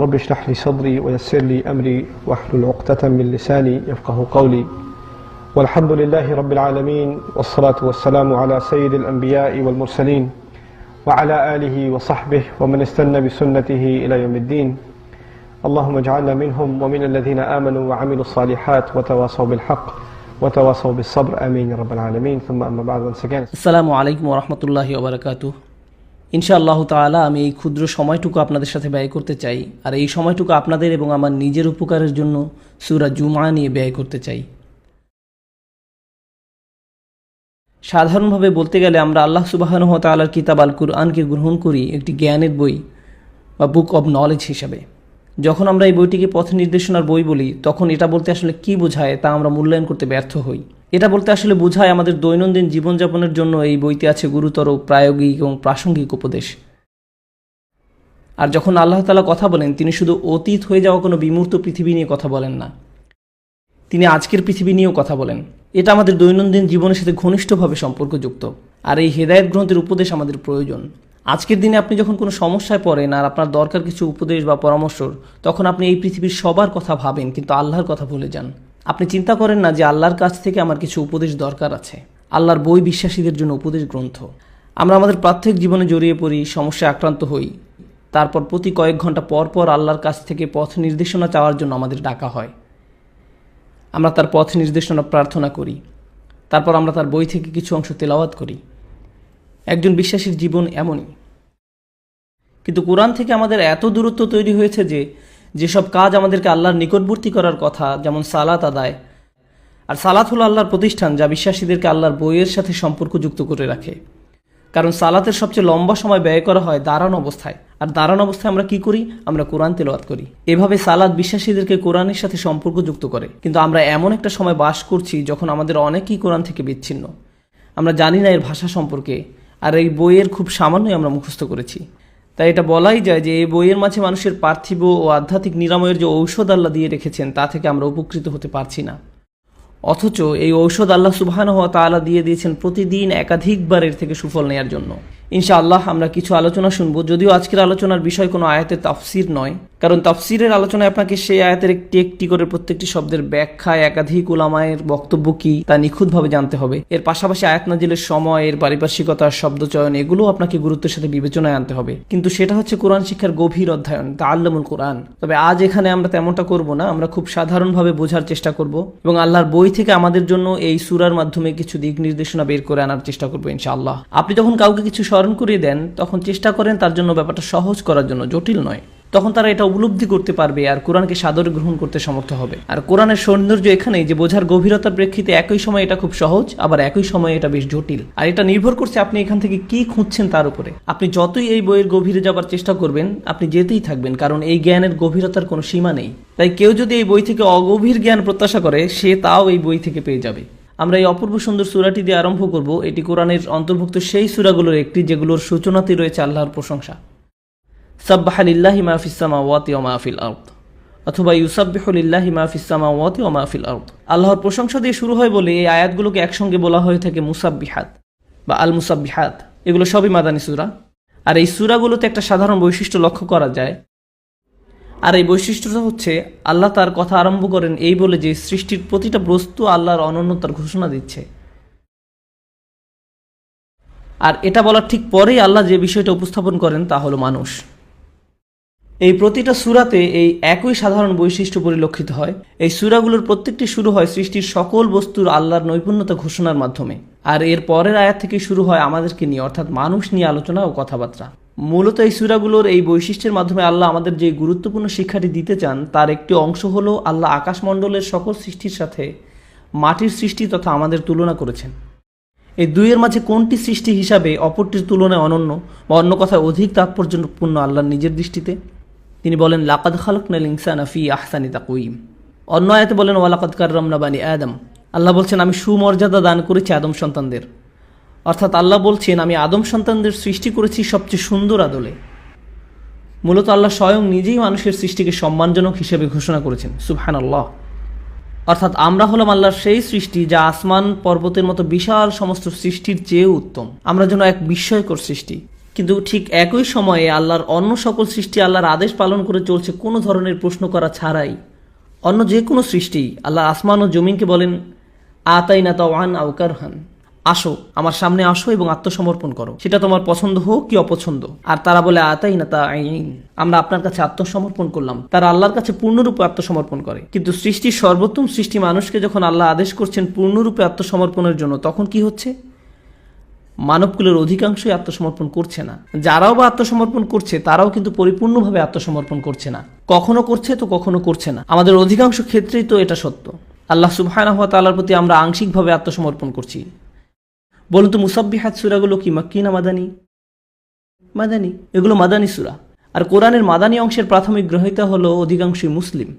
رب اشرح لي صدري ويسر لي أمري واحلل عقدة من لساني يفقه قولي والحمد لله رب العالمين والصلاة والسلام على سيد الأنبياء والمرسلين وعلى آله وصحبه ومن استنى بسنته إلى يوم الدين اللهم اجعلنا منهم ومن الذين آمنوا وعملوا الصالحات وتواصوا بالحق وتواصوا بالصبر آمين يا رب العالمين ثم أما بعد once again আসসালামু আলাইকুম ওয়া রাহমাতুল্লাহি ওয়া বারাকাতুহু। ইনশাআল্লাহ তাআলা আমি এই ক্ষুদ্র সময়টুকু আপনাদের সাথে ব্যয় করতে চাই, আর এই সময়টুকু আপনাদের এবং আমার নিজের উপকারের জন্য সূরা জুমআ নিয়ে ব্যয় করতে চাই। সাধারণভাবে বলতে গেলে আমরা আল্লাহ সুবহানাহু ওয়া তাআলার কিতাব আল কুরআনকে গ্রহণ করি একটি জ্ঞানের বই বা বুক অব নলেজ হিসাবে। যখন আমরা এই বইটিকে পথ নির্দেশনার বই বলি, তখন এটা বলতে আসলে কি বোঝায় তা আমরা মূল্যায়ন করতে ব্যর্থ হই। এটা বলতে আসলে বোঝায় আমাদের দৈনন্দিন জীবনযাপনের জন্য এই বইতে আছে গুরুতর প্রায়োগিক এবং প্রাসঙ্গিক উপদেশ। আর যখন আল্লাহ তাআলা কথা বলেন, তিনি শুধু অতীত হয়ে যাওয়া কোনো বিমূর্ত পৃথিবী নিয়ে কথা বলেন না, তিনি আজকের পৃথিবী নিয়েও কথা বলেন। এটা আমাদের দৈনন্দিন জীবনের সাথে ঘনিষ্ঠভাবে সম্পর্কযুক্ত, আর এই হেদায়েত গ্রন্থের উপদেশ আমাদের প্রয়োজন। আজকের দিনে আপনি যখন কোনো সমস্যায় পড়েন আর আপনার দরকার কিছু উপদেশ বা পরামর্শর, তখন আপনি এই পৃথিবীর সবার কথা ভাবেন কিন্তু আল্লাহর কথা ভুলে যান। আপনি চিন্তা করেন না যে আল্লাহর কাছ থেকে আমার কিছু উপদেশ দরকার আছে। আল্লাহর বই বিশ্বাসীদের জন্য উপদেশ গ্রন্থ। আমরা আমাদের প্রাত্যহিক জীবনে জড়িয়ে পড়ি, সমস্যায় আক্রান্ত হই, তারপর প্রতি কয়েক ঘন্টা পর পর আল্লাহর কাছ থেকে পথ নির্দেশনা চাওয়ার জন্য আমাদের ডাকা হয়। আমরা তার পথ নির্দেশনা প্রার্থনা করি, তারপর আমরা তার বই থেকে কিছু অংশ তেলাওয়াত করি। একজন বিশ্বাসীর জীবন এমনই। কিন্তু কোরআন থেকে আমাদের এত দূরত্ব তৈরি হয়েছে যে যেসব কাজ আমাদেরকে আল্লাহর নিকটবর্তী করার কথা, যেমন সালাত আদায়, আর সালাত হলো আল্লাহর প্রতিষ্ঠান যা বিশ্বাসীদেরকে আল্লাহর বইয়ের সাথে সম্পর্কযুক্ত করে রাখে। কারণ সালাতের সবচেয়ে লম্বা সময় ব্যয় করা হয় দাঁড়ানো অবস্থায়, আর দাঁড়ানো অবস্থায় আমরা কি করি? আমরা কোরআন তেলাওয়াত করি। এভাবে সালাত বিশ্বাসীদেরকে কোরআনের সাথে সম্পর্কযুক্ত করে। কিন্তু আমরা এমন একটা সময় বাস করছি যখন আমাদের অনেকেই কোরআন থেকে বিচ্ছিন্ন। আমরা জানি না এর ভাষা সম্পর্কে, আর এই বইয়ের খুব সামান্যই আমরা মুখস্থ করেছি। তাই এটা বলাই যায় যে এই বইয়ের মাঝে মানুষের পার্থিব ও আধ্যাত্মিক নিরাময়ের যে ঔষধ আল্লাহ দিয়ে রেখেছেন তা থেকে আমরা উপকৃত হতে পারছি না। অথচ এই ঔষধ আল্লাহ সুবহানাহু ওয়া তাআলা দিয়ে দিয়েছেন প্রতিদিন একাধিকবার এর থেকে সুফল নেয়ার জন্য। ইনশাআল্লাহ আমরা কিছু আলোচনা শুনবো, যদিও আজকের আলোচনার বিষয় কোনো আয়াতের তাফসির নয়, কারণ তাফসিরের আলোচনায় আপনাকে সেই আয়াতের একটি একটি করে প্রত্যেকটি শব্দের ব্যাখ্যায় একাধিক উলামায়ের বক্তব্য কি তা নিখুঁতভাবে জানতে হবে। এর পাশাপাশি আয়াত নাজিলের সময়, এর পারিপার্শ্বিকতা, শব্দচয়ন, এগুলোও আপনাকে গুরুত্বের সাথে বিবেচনায় আনতে হবে। কিন্তু সেটা হচ্ছে কোরআন শিক্ষার গভীর অধ্যয়ন, তাআল্লুমুল কোরআন। তবে আজ এখানে আমরা তেমনটা করব না, আমরা খুব সাধারণভাবে বোঝার চেষ্টা করব এবং আল্লাহর বই থেকে আমাদের জন্য এই সূরার মাধ্যমে কিছু দিক নির্দেশনা বের করে আনার চেষ্টা করব ইনশাআল্লাহ। আপনি যখন কাউকে কিছু স্মরণ করিয়ে দেন, তখন চেষ্টা করেন তার জন্য ব্যাপারটা সহজ করার জন্য, জটিল নয়। তখন তারা এটা উপলব্ধি করতে পারবে আর কোরআনকে সাদরে গ্রহণ করতে সমর্থ হবে। আর কোরআনের সৌন্দর্য এখানেই যে বোঝার গভীরতার প্রেক্ষিতে একই সময় এটা খুব সহজ, আবার একই সময় এটা বেশ জটিল। আর এটা নির্ভর করছে আপনি এখান থেকে কি খুঁজছেন তার উপরে। আপনি যতই এই বইয়ের গভীরে যাবার চেষ্টা করবেন, আপনি যেতেই থাকবেন, কারণ এই জ্ঞানের গভীরতার কোনো সীমা নেই। তাই কেউ যদি এই বই থেকে অগভীর জ্ঞান প্রত্যাশা করে, সে তাও এই বই থেকে পেয়ে যাবে। আমরা এই অপূর্ব সুন্দর সূরাটি দিয়ে আরম্ভ করব। এটি কোরআনের অন্তর্ভুক্ত সেই সূরাগুলোর একটি যেগুলোর সূচনাতে রয়েছে আল্লাহর প্রশংসা। সাব্বাহা লিল্লাহি মা ফিস সামাওয়াতি ওয়া মা ফিল আরদ, অথবা ইউসাব্বিহু লিল্লাহি মা ফিস সামাওয়াতি ওয়া মা ফিল আরদ। আল্লাহর প্রশংসা দিয়ে শুরু হয় বলে এই আয়াতগুলোকে একসঙ্গে বলা হয়ে থাকে মুসাব্বিহাত বা আল মুসাব্বিহাত। এগুলো সবই মাদানী সূরা। আর এই সূরাগুলোতে একটা সাধারণ বৈশিষ্ট্য লক্ষ্য করা যায়, আর এই বৈশিষ্ট্যটা হচ্ছে আল্লাহ তার কথা আরম্ভ করেন এই বলে যে সৃষ্টির প্রতিটা বস্তু আল্লাহর অনন্যতার ঘোষণা দিচ্ছে। আর এটা বলার ঠিক পরেই আল্লাহ যে বিষয়টা উপস্থাপন করেন তা হলো মানুষ। এই প্রতিটা সূরাতে এই একই সাধারণ বৈশিষ্ট্য পরিলক্ষিত হয়। এই সূরাগুলোর প্রত্যেকটি শুরু হয় সৃষ্টির সকল বস্তুর আল্লাহর নৈপুণ্যতা ঘোষণার মাধ্যমে, আর এর পরের আয়াত থেকে শুরু হয় আমাদেরকে নিয়ে, অর্থাৎ মানুষ নিয়ে আলোচনা ও কথাবার্তা। মূলত এই সূরাগুলোর এই বৈশিষ্ট্যের মাধ্যমে আল্লাহ আমাদের যে গুরুত্বপূর্ণ শিক্ষাটি দিতে চান তার একটি অংশ হলো আল্লাহ আকাশমণ্ডলের সকল সৃষ্টির সাথে মাটির সৃষ্টি তথা আমাদের তুলনা করেছেন। এই দুইয়ের মাঝে কোনটি সৃষ্টি হিসাবে অপরটির তুলনায় অনন্য বা অন্য কথায় অধিক তাৎপর্যপূর্ণ আল্লাহর নিজের দৃষ্টিতে? তিনি বলেন লাকাদ খালাকনাল ইনসানা ফি আহসানি তাকওয়িম। অন্য আয়াতে বলেন ওয়ালাকাদ কাররামনা বানি আদম। আল্লাহ বলছেন আমি সুমর্যাদা দান করেছি আদম সন্তানদের। অর্থাৎ আল্লাহ বলছেন আমি আদম সন্তানদের সৃষ্টি করেছি সবচেয়ে সুন্দর আদলে। মূলত আল্লাহ স্বয়ং নিজেই মানুষের সৃষ্টিকে সম্মানজনক হিসেবে ঘোষণা করেছেন। সুবহানাল্লাহ। অর্থাৎ আমরা হলাম আল্লাহর সেই সৃষ্টি যা আসমান পর্বতের মতো বিশাল সমস্ত সৃষ্টির চেয়েও উত্তম। আমরা যেন এক বিস্ময়কর সৃষ্টি। কিন্তু ঠিক একই সময়ে আল্লাহর অন্য সকল সৃষ্টি আল্লাহর আদেশ পালন করে চলছে কোনো ধরনের প্রশ্ন করা ছাড়াই। অন্য যে কোনো সৃষ্টি আল্লাহ আসমান ও জমিনকে বলেন আতাইনা তাওয়ান আও কারহান, আসো আমার সামনে আসো এবং আত্মসমর্পণ করো, সেটা তোমার পছন্দ হোক কি অপছন্দ। আর তারা বলে আতাইনা তাইন, আমরা আপনার কাছে আত্মসমর্পণ করলাম। তারা আল্লাহর কাছে পূর্ণরূপে আত্মসমর্পণ করে। কিন্তু সৃষ্টির সর্বোত্তম সৃষ্টি মানুষকে যখন আল্লাহ আদেশ করছেন পূর্ণরূপে আত্মসমর্পণের জন্য, তখন কি হচ্ছে? মানবকুলের অধিকাংশই আত্মসমর্পণ করছে না। যারাও বা আত্মসমর্পণ করছে তারাও কিন্তু পরিপূর্ণভাবে আত্মসমর্পণ করছে না। কখনো করছে তো কখনো করছে না। আমাদের অধিকাংশ ক্ষেত্রেই তো এটা সত্য। আল্লাহ সুবহানাহু ওয়া তাআলার প্রতি আমরা আংশিকভাবে আত্মসমর্পণ করছি। বলুন তো মুসাব্বিহাত সূরাগুলো কি মাক্কি না মাদানী? মাদানী। এগুলো মাদানী সূরা। আর কোরআনের মাদানী অংশের প্রাথমিক গ্রহীতা হলো অধিকাংশই মুসলিম।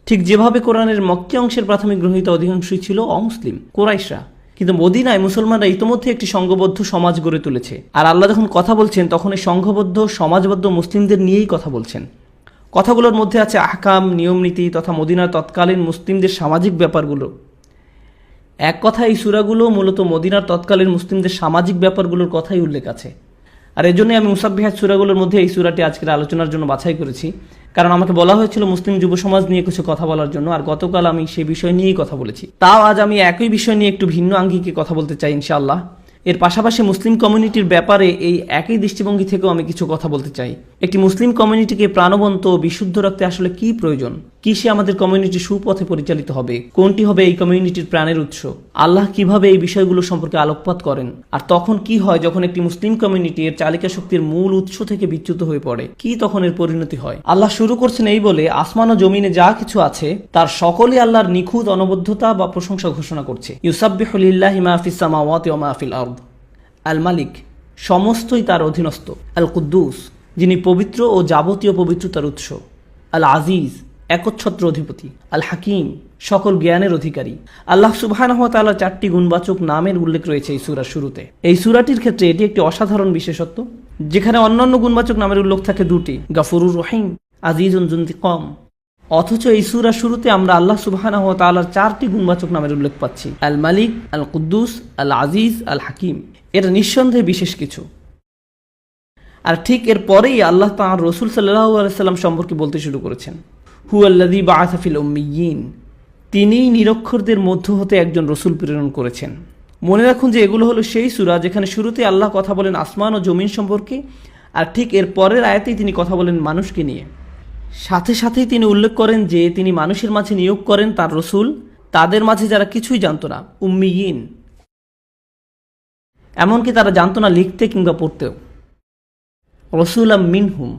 ঠিক যেভাবে কোরআনের মক্কি অংশের প্রাথমিক গ্রহীতা অধিকাংশই ছিল অমুসলিম, কুরাইশরা। কিন্তু মদিনায় মুসলমানরা ইতোমধ্যে একটি সংঘবদ্ধ সমাজ গড়ে তুলেছে। আর আল্লাহ যখন কথা বলছেন তখন এই সংঘবদ্ধ সমাজবদ্ধ মুসলিমদের নিয়েই কথা বলছেন। কথাগুলোর মধ্যে আছে আহকাম, নিয়মনীতি তথা মদিনার তৎকালীন মুসলিমদের সামাজিক ব্যাপারগুলো। এক কথা এই সূরাগুলো মূলত মদিনার তৎকালীন মুসলিমদের সামাজিক ব্যাপারগুলোর কথাই উল্লেখ আছে। আর এজন্যই আমি মুসাব্বিহাত সূরাগুলোর মধ্যে এই সূরাটি আজকের আলোচনার জন্য বাছাই করেছি, কারণ আমাকে বলা হয়েছিল মুসলিম যুব সমাজ নিয়ে কিছু কথা বলার জন্য, আর গতকাল আমি সেই বিষয় নিয়েই কথা বলেছি। তাও আজ আমি একই বিষয় নিয়ে একটু ভিন্ন আঙ্গিকে কথা বলতে চাই ইনশাআল্লাহ। এর পাশাপাশি মুসলিম কমিউনিটির ব্যাপারে এই একই দৃষ্টিভঙ্গি থেকেও আমি কিছু কথা বলতে চাই। একটি মুসলিম কমিউনিটিকে প্রাণবন্ত ও বিশুদ্ধ রাখতে আসলে কি প্রয়োজন, কিসে আমাদের কমিউনিটি সুপথে পরিচালিত হবে, কোনটি হবে এই কমিউনিটির প্রাণের উৎস, আল্লাহ কিভাবে এই বিষয়গুলো সম্পর্কে আলোকপাত করেন, আর তখন কি হয় যখন একটি মুসলিম কমিউনিটি এর চালিকা শক্তির মূল উৎস থেকে বিচ্যুত হয়ে পড়ে, কি তখন এর পরিণতি হয়। আল্লাহ শুরু করছেন এই বলে, আসমান ও জমিনে যা কিছু আছে তার সকলেই আল্লাহর নিখুঁত অনবদ্যতা বা প্রশংসা ঘোষণা করছে। ইউসাব্বিহু লিল্লাহি মা ফিস সামাওয়াতি ওয়া মা ফিল আরদ। আল মালিক, সমস্তই তার অধীনস্থ। আল কুদ্দুস, যিনি পবিত্র ও যাবতীয় পবিত্রতার উৎস। আল আজিজ, একচ্ছত্র অধিপতি। আল হাকিম, সকল জ্ঞানের অধিকারী। আল্লাহ সুবহানাহু ওয়া তাআলার 4টি গুণবাচক নামের উল্লেখ রয়েছে এই সূরার শুরুতে। এই সূরাটির ক্ষেত্রে এটি একটি অসাধারণ বিশেষত্ব, যেখানে অন্যান্য গুণবাচক নামের উল্লেখ থাকে 2টি, গাফুরুর রহিম, আজিজুন যুনতিকাম। অথচ এই সূরার শুরুতে আমরা আল্লাহ সুবহানাহু ওয়া তাআলার 4টি গুণবাচক নামের উল্লেখ পাচ্ছি, আল মালিক, আল কুদ্দুস, আল আজিজ, আল হাকিম। এটা নিঃসন্দেহে বিশেষ কিছু। আর ঠিক এর পরেই আল্লাহ তাআলা রাসূল সাল্লাল্লাহু আলাইহি ওয়াসাল্লাম সম্পর্কে বলতে শুরু করেছেন, হুয়াল্লাযী বাআসা ফিল উম্মিয়িন, তিনিই নিরক্ষরদের মধ্য হতে একজন রসুল প্রেরণ করেছেন। মনে রাখুন যে এগুলো হলো সেই সূরা যেখানে শুরুতে আল্লাহ কথা বলেন আসমান ও জমিন সম্পর্কে, আর ঠিক এর পরের আয়াতেই তিনি কথা বলেন মানুষকে নিয়ে। সাথে সাথেই তিনি উল্লেখ করেন যে তিনি মানুষের মাঝে নিয়োগ করেন তার রসুল, তাদের মাঝে যারা কিছুই জানত না, উম্মিয়িন। এমনকি তারা জানতো না লিখতে কিংবা পড়তেও। রসুলাম মিনহুম,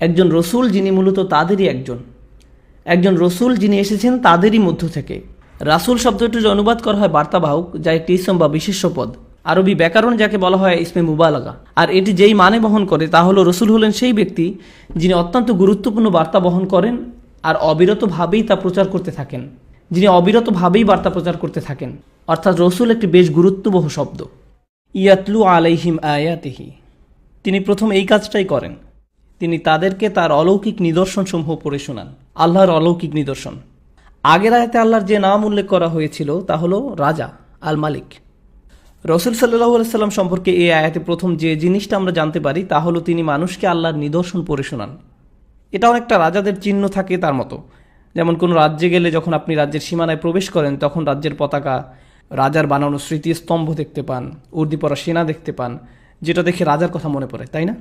একজন রসুল যিনি মূলত তাদেরই একজন রসুল যিনি এসেছেন তাদেরই মধ্য থেকে। রাসুল শব্দটির অনুবাদ করা হয় বার্তাবাহক, যা একটি ইসম বা বিশেষ্য পদ। আরবি ব্যাকরণ যাকে বলা হয় ইসমে মুবালাগা। আর এটি যেই মানে বহন করে তা হলো রসুল হলেন সেই ব্যক্তি যিনি অত্যন্ত গুরুত্বপূর্ণ বার্তা বহন করেন আর অবিরতভাবেই তা প্রচার করতে থাকেন, বার্তা প্রচার করতে থাকেন। অর্থাৎ রসুল একটি বেশ গুরুত্ববহ শব্দ। ইয়াতলু আলাইহিম আয়াতিহি, তিনি প্রথম এই কাজটাই করেন। তিনি তাদেরকে তার অলৌকিক নিদর্শনসমূহ পড়ে শোনান। আল্লাহর অলৌকিক নিদর্শন। আগের আয়াতে আল্লাহর যে নাম উল্লেখ করা হয়েছিল তা হলো রাজা, আল মালিক। রাসূল সাল্লাল্লাহু আলাইহি সাল্লাম সম্পর্কে এই আয়াতে প্রথম যে জিনিসটা আমরা জানতে পারি তা হলো তিনি মানুষকে আল্লাহর নিদর্শন পড়ে শোনান। এটা অনেকটা রাজাদের চিহ্ন থাকে তার মতো। যেমন কোনো রাজ্যে গেলে যখন আপনি রাজ্যের সীমানায় প্রবেশ করেন তখন রাজ্যের পতাকা, রাজার বানানো স্মৃতিস্তম্ভ দেখতে পান, উর্দি পরা সেনা দেখতে পান, যেটা দেখে রাজার কথা মনে পড়ে, তাই না?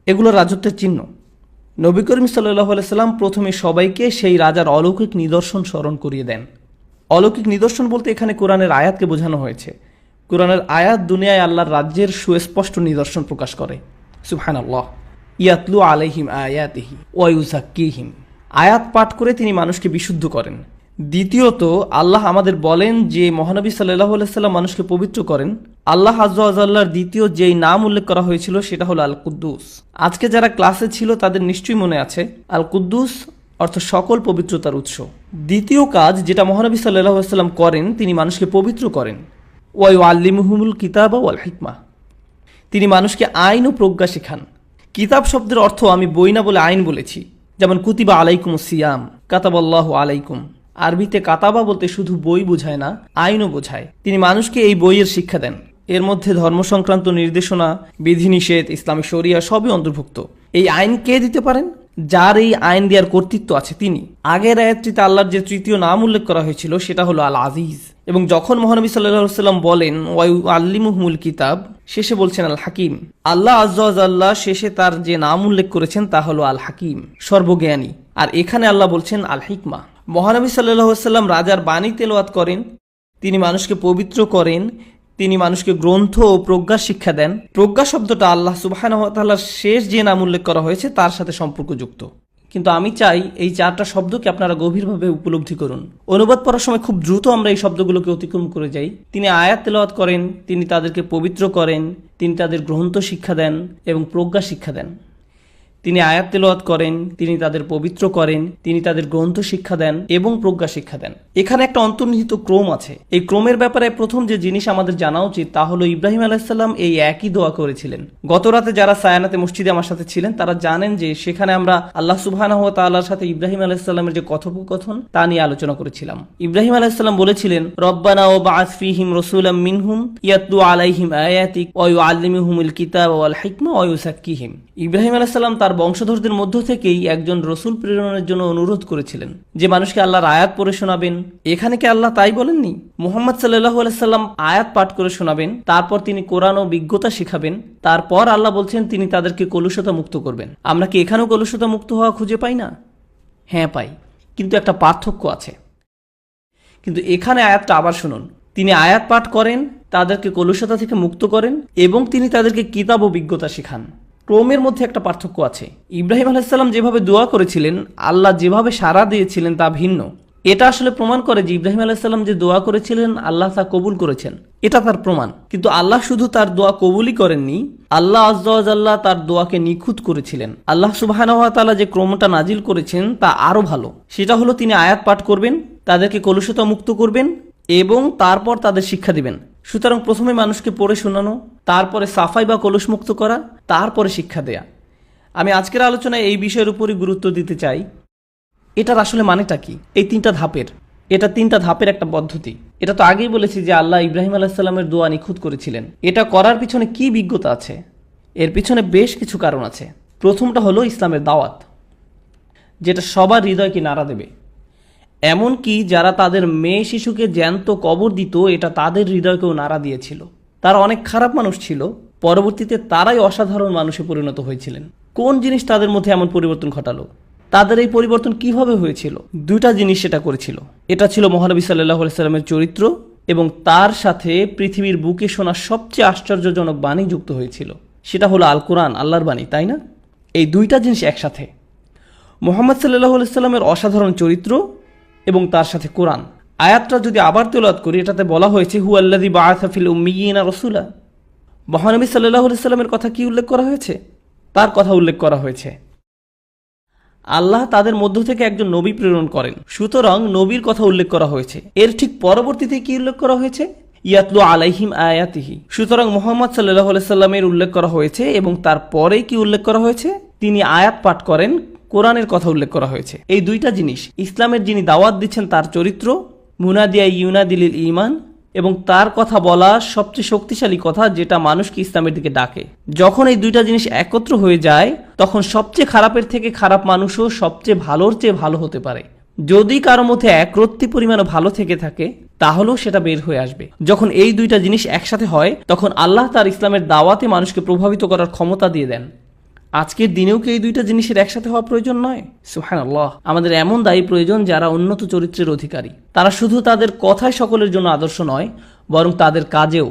এগুলো রাজত্বের চিহ্ন। নবী করিম সাল্লাল্লাহু আলাইহি সাল্লাম প্রথমে সবাইকে সেই রাজার অলৌকিক নিদর্শন স্মরণ করিয়ে দেন। অলৌকিক নিদর্শন বলতে এখানে কোরআনের আয়াতকে বোঝানো হয়েছে। কোরআনের আয়াত দুনিয়ায় আল্লাহর রাজ্যের সুস্পষ্ট নিদর্শন প্রকাশ করে। সুবহানাল্লাহ। ইয়াতলু আলাইহিম আয়াতিহি ওয়া ইউযাক্কিহিম, আয়াত পাঠ করে তিনি মানুষকে বিশুদ্ধ করেন। দ্বিতীয়ত আল্লাহ আমাদের বলেন যে মহানবী সাল্লাল্লাহু আলাইহি সাল্লাম মানুষকে পবিত্র করেন। আল্লাহ আযজা ওয়া জাল্লার দ্বিতীয় যেই নাম উল্লেখ করা হয়েছিল সেটা হলো আল কুদ্দুস। আজকে যারা ক্লাসে ছিল তাদের নিশ্চয়ই মনে আছে আল কুদ্দুস অর্থ সকল পবিত্রতার উৎস। দ্বিতীয় কাজ যেটা মহানবী সাল্লাল্লাহু আলাইহি সাল্লাম করেন, তিনি মানুষকে পবিত্র করেন। ওয়া ইউআল্লিমুহুমুল কিতাবা ওয়াল হিকমা, তিনি মানুষকে আইন ও প্রজ্ঞা শেখান। কিতাব শব্দের অর্থ আমি বই না বলে আইন বলেছি, যেমন কুতিবা আলাইকুমুস সিয়াম, কাতাবাল্লাহু আলাইকুম। আরবিতে কাতাবা বলতে শুধু বই বোঝায় না, আইনও বোঝায়। তিনি মানুষকে এই বইয়ের শিক্ষা দেন। এর মধ্যে ধর্ম সংক্রান্ত নির্দেশনা, বিধিনিষেধ, ইসলামী শরিয়া সবই অন্তর্ভুক্ত। এই আইন কে দিতে পারেন? যার এই আইন দেওয়ার কর্তৃত্ব আছে তিনি। আগের আয়াতটিতে আল্লাহর যে তৃতীয় নাম উল্লেখ করা হয়েছিল সেটা হলো আল আজিজ, এবং যখন মহানবী সাল্লাল্লাহু আলাইহি ওয়াসাল্লাম বলেন ওয়ায়ু আল্লিমুহুমুল কিতাব, শেষে বলছেন আল হাকিম। আল্লাহ আজ্জা ওয়া জাল্লা শেষে তার যে নাম উল্লেখ করেছেন তা হলো আল হাকিম, সর্বজ্ঞানী। আর এখানে আল্লাহ বলছেন আল হিকমা। মহানবী সাল্লাল্লাহু আলাইহি ওয়াসাল্লাম রাজার বাণী তেলাওয়াত করেন, তিনি মানুষকে পবিত্র করেন, তিনি মানুষকে গ্রন্থ ও প্রজ্ঞা শিক্ষা দেন। প্রজ্ঞা শব্দটা আল্লাহ সুবহানাহু ওয়া তাআলার শেষ যে নাম উল্লেখ করা হয়েছে তার সাথে সম্পর্কযুক্ত। কিন্তু আমি চাই এই চারটা শব্দকে আপনারা গভীরভাবে উপলব্ধি করুন। অনুবাদ পড়ার সময় খুব দ্রুত আমরা এই শব্দগুলোকে অতিক্রম করে যাই। তিনি আয়াত তেলাওয়াত করেন, তিনি তাদেরকে পবিত্র করেন, তিনি তাদের গ্রন্থ শিক্ষা দেন এবং প্রজ্ঞা শিক্ষা দেন। তিনি আয়াত তেলাওয়াত করেন, তিনি তাদের পবিত্র করেন, তিনি তাদের গ্রন্থ শিক্ষা দেন এবং প্রজ্ঞা শিক্ষা দেন। এখানে একটা অন্তর্নিহিত ক্রম আছে। এই ক্রমের ব্যাপারে প্রথম যে জিনিস আমাদের জানা উচিত তা হলো ইব্রাহিম আলাইহিস সালাম এই একই দোয়া করেছিলেন। গত রাতে যারা সায়ানাতে মসজিদে আমার সাথে ছিলেন তারা জানেন যে সেখানে আমরা আল্লাহ সুবহানাহু ওয়া তাআলার সাথে ইব্রাহিম আলাইহিস সালামের যে কথোপকথন তা নিয়ে আলোচনা করেছিলাম। ইব্রাহিম আলাইহিস সালাম বলেছিলেন, রব্বানা ওয়াবআস ফীহিম রাসূলাম মিনহুম ইয়াতলু আলাইহিম আয়াতিক ওয়া ইউআল্লিমুহুমুল কিতাবা ওয়াল হিকমা ওয়া ইউযাক্কিহিম। ইব্রাহিম আলাইহিস সালাম তার বংশধরদের মধ্য থেকেই একজন রসুল প্রেরণের জন্য অনুরোধ করেছিলেন যে মানুষকে আল্লাহর আয়াত পড়ে শোনাবেন। এখানে কি আল্লাহ তাই বলেননি? মুহাম্মদ সাল্লাল্লাহু আলাইহি সাল্লাম আয়াত পাঠ করে শোনাবেন, তারপর তিনি কোরআন ও বিজ্ঞতা শিখাবেন, তারপর আল্লাহ বলছেন তিনি তাদেরকে কলুষতা মুক্ত করবেন। আমরা কি এখানেও কলুষতা মুক্ত হওয়া খুঁজে পাই না? হ্যাঁ পাই, কিন্তু একটা পার্থক্য আছে। কিন্তু এখানে আয়াতটা আবার শুনুন, তিনি আয়াত পাঠ করেন, তাদেরকে কলুষতা থেকে মুক্ত করেন এবং তিনি তাদেরকে কিতাব ও বিজ্ঞতা শিখান। ক্রমের মধ্যে একটা পার্থক্য আছে। ইব্রাহিম আলাইহিস সালাম যেভাবে দোয়া করেছিলেন, আল্লাহ যেভাবে সাড়া দিয়েছিলেন তা ভিন্ন। এটা আসলে প্রমাণ করে যে ইব্রাহিম আলাইহিস সালাম যে দোয়া করেছিলেন আল্লাহ তা কবুল করেছেন, এটা তার প্রমাণ। কিন্তু আল্লাহ শুধু তার দোয়া কবুলই করেননি, আল্লাহ আজ্জা ওয়া জাল্লা তার দোয়াকে নিখুঁত করেছিলেন। আল্লাহ সুবহানাহু ওয়া তাআলা যে ক্রমটা নাজিল করেছেন তা আরো ভালো। সেটা হলো তিনি আয়াত পাঠ করবেন, তাদেরকে কলুষতা মুক্ত করবেন এবং তারপর তাদের শিক্ষা দিবেন। সুতরাং প্রথমে মানুষকে পড়ে শোনানো, তারপরে সাফাই বা কলুষ মুক্ত করা, তারপরে শিক্ষা দেয়া। আমি আজকের আলোচনায় এই বিষয়ের উপরই গুরুত্ব দিতে চাই। এটার আসলে মানেটা কি? এই তিনটা ধাপের একটা পদ্ধতি। এটা তো আগেই বলেছি যে আল্লাহ ইব্রাহিম আলাইহিস সালামের দোয়া নিখুঁত করেছিলেন। এটা করার পিছনে কি বিজ্ঞতা আছে? এর পিছনে বেশ কিছু কারণ আছে। প্রথমটা হলো ইসলামের দাওয়াত, যেটা সবার হৃদয়কে নাড়া দেবে। এমনকি যারা তাদের মেয়ে শিশুকে জ্যান্ত কবর দিত, এটা তাদের হৃদয়কেও নাড়া দিয়েছিল। তারা অনেক খারাপ মানুষ ছিল, পরবর্তীতে তারাই অসাধারণ মানুষে পরিণত হয়েছিলেন। কোন জিনিস তাদের মধ্যে এমন পরিবর্তন ঘটালো? তাদের এই পরিবর্তন কিভাবে হয়েছিল? দুইটা জিনিস সেটা করেছিল। এটা ছিল মহানবী সাল্লাল্লাহু আলাইহি সাল্লামের চরিত্র এবং তার সাথে পৃথিবীর বুকে শোনা সবচেয়ে আশ্চর্যজনক বাণী যুক্ত হয়েছিল। সেটা হলো আল কোরআন, আল্লাহর বাণী, তাই না? এই দুইটা জিনিস একসাথে, মুহাম্মদ সাল্লাল্লাহু আলাইহি সাল্লামের অসাধারণ চরিত্র এবং তার সাথে কোরআন। আয়াতটা যদি আবার তেলাওয়াত করি, এটাতে বলা হয়েছে হুয়াল্লাযী বাআসা ফিল উম্মিয়িনা রাসূলা। মহানবী সাল্লাল্লাহু আলাইহি সাল্লামের কথা কি উল্লেখ করা হয়েছে? তার কথা উল্লেখ করা হয়েছে। আল্লাহ তাদের মধ্য থেকে একজন নবী প্রেরণ করেন, সুতরাং নবীর কথা উল্লেখ করা হয়েছে। এর ঠিক পরবর্তীতে কি উল্লেখ করা হয়েছে? ইয়াতলু আলাইহিম আয়াতিহি। সুতরাং মুহাম্মদ সাল্লাল্লাহু আলাইহি সাল্লামের উল্লেখ করা হয়েছে এবং তারপরে কি উল্লেখ করা হয়েছে? তিনি আয়াত পাঠ করেন, কোরআনের কথা উল্লেখ করা হয়েছে। এই দুইটা জিনিস, ইসলামের যিনি দাওয়াত দিচ্ছেন তার চরিত্র, মুনাদিয়া ইউনাদিলিল ঈমান, এবং তার কথা বলা সবচেয়ে শক্তিশালী কথা যেটা মানুষকে ইসলামের দিকে ডাকে। যখন এই দুইটা জিনিস একত্র হয়ে যায়, তখন সবচেয়ে খারাপের থেকে খারাপ মানুষও সবচেয়ে ভালোর চেয়ে ভালো হতে পারে। যদি কারো মধ্যে একরত্তি পরিমাণও ভালো থেকে থাকে, তাহলেও সেটা বের হয়ে আসবে। যখন এই দুইটা জিনিস একসাথে হয়, তখন আল্লাহ তার ইসলামের দাওয়াতে মানুষকে প্রভাবিত করার ক্ষমতা দিয়ে দেন। আজকের দিনেও কি এই দুইটা জিনিসের একসাথে হওয়া প্রয়োজন নয়? সুবহানাল্লাহ। আমাদের এমন দায়ী প্রয়োজন যারা উন্নত চরিত্রের অধিকারী। তারা শুধু তাদের কথায় সকলের জন্য আদর্শ নয়, বরং তাদের কাজেও।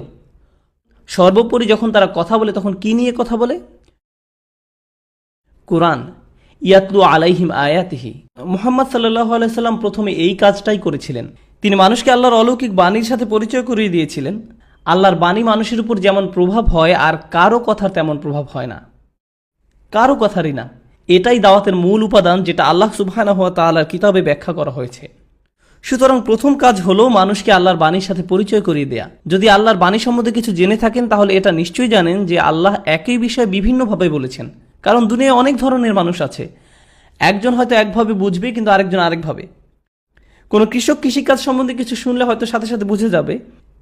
সর্বোপরি যখন তারা কথা বলে, তখন কি নিয়ে কথা বলে? কোরআন। ইয়াতলু আলাইহিম আয়াতিহি। মুহাম্মদ সাল্লাল্লাহু আলাইহি সাল্লাম প্রথমে এই কাজটাই করেছিলেন। তিনি মানুষকে আল্লাহর অলৌকিক বাণীর সাথে পরিচয় করিয়ে দিয়েছিলেন। আল্লাহর বাণী মানুষের উপর যেমন প্রভাব হয়, আর কারো কথার তেমন প্রভাব হয় না, কারো কথারই না। এটাই দাওয়াতের মূল উপাদান, যেটা আল্লাহ সুবহানাহু ওয়া তাআলার কিতাবে ব্যাখ্যা করা হয়েছে। সুতরাং প্রথম কাজ হলো মানুষকে আল্লাহর বাণীর সাথে পরিচয় করিয়ে দেয়া। যদি আল্লাহর বাণী সম্বন্ধে কিছু জেনে থাকেন, তাহলে এটা নিশ্চয়ই জানেন যে আল্লাহ একই বিষয়ে বিভিন্নভাবে বলেছেন। কারণ দুনিয়ায় অনেক ধরনের মানুষ আছে। একজন হয়তো একভাবে বুঝবে, কিন্তু আরেকজন আরেকভাবে। কোনো কৃষক কৃষিকাজ সম্বন্ধে কিছু শুনলে হয়তো সাথে সাথে বুঝে যাবে,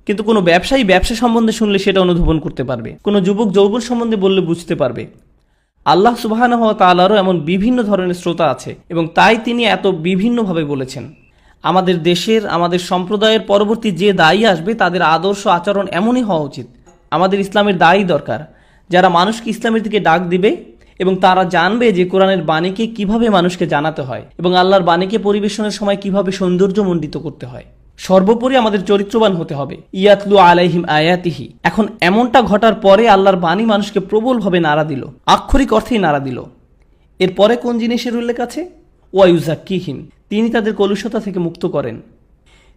কিন্তু কোনো ব্যবসায়ী ব্যবসা সম্বন্ধে শুনলে সেটা অনুধাবন করতে পারবে, কোনো যুবক যৌবন সম্বন্ধে বললে বুঝতে পারবে। আল্লাহ সুবহানাহু ওয়া তাআলারও এমন বিভিন্ন ধরনের শ্রোতা আছে এবং তাই তিনি এত বিভিন্নভাবে বলেছেন। আমাদের দেশের, আমাদের সম্প্রদায়ের পরবর্তী যে দায়ী আসবে তাদের আদর্শ আচরণ এমনই হওয়া উচিত। আমাদের ইসলামের দায়ী দরকার, যারা মানুষকে ইসলামের দিকে ডাক দিবে এবং তারা জানবে যে কোরআনের বাণীকে কিভাবে মানুষকে জানাতে হয় এবং আল্লাহর বাণীকে পরিবেশনের সময় কিভাবে সৌন্দর্যমণ্ডিত করতে হয়। সর্বোপরি আমাদের চরিত্রবান হতে হবে। ইয়াতলু আলাইহিম আয়াতিহি। এখন এমনটা ঘটার পরে আল্লাহর বাণী মানুষকে প্রবলভাবে নাড়া দিল, আক্ষরিক অর্থেই নাড়া দিল। এরপরে কোন জিনিসের উল্লেখ আছে? ওয়ায়ুজাক্কিহিম। তিনি তাদের কলুষতা থেকে মুক্ত করেন,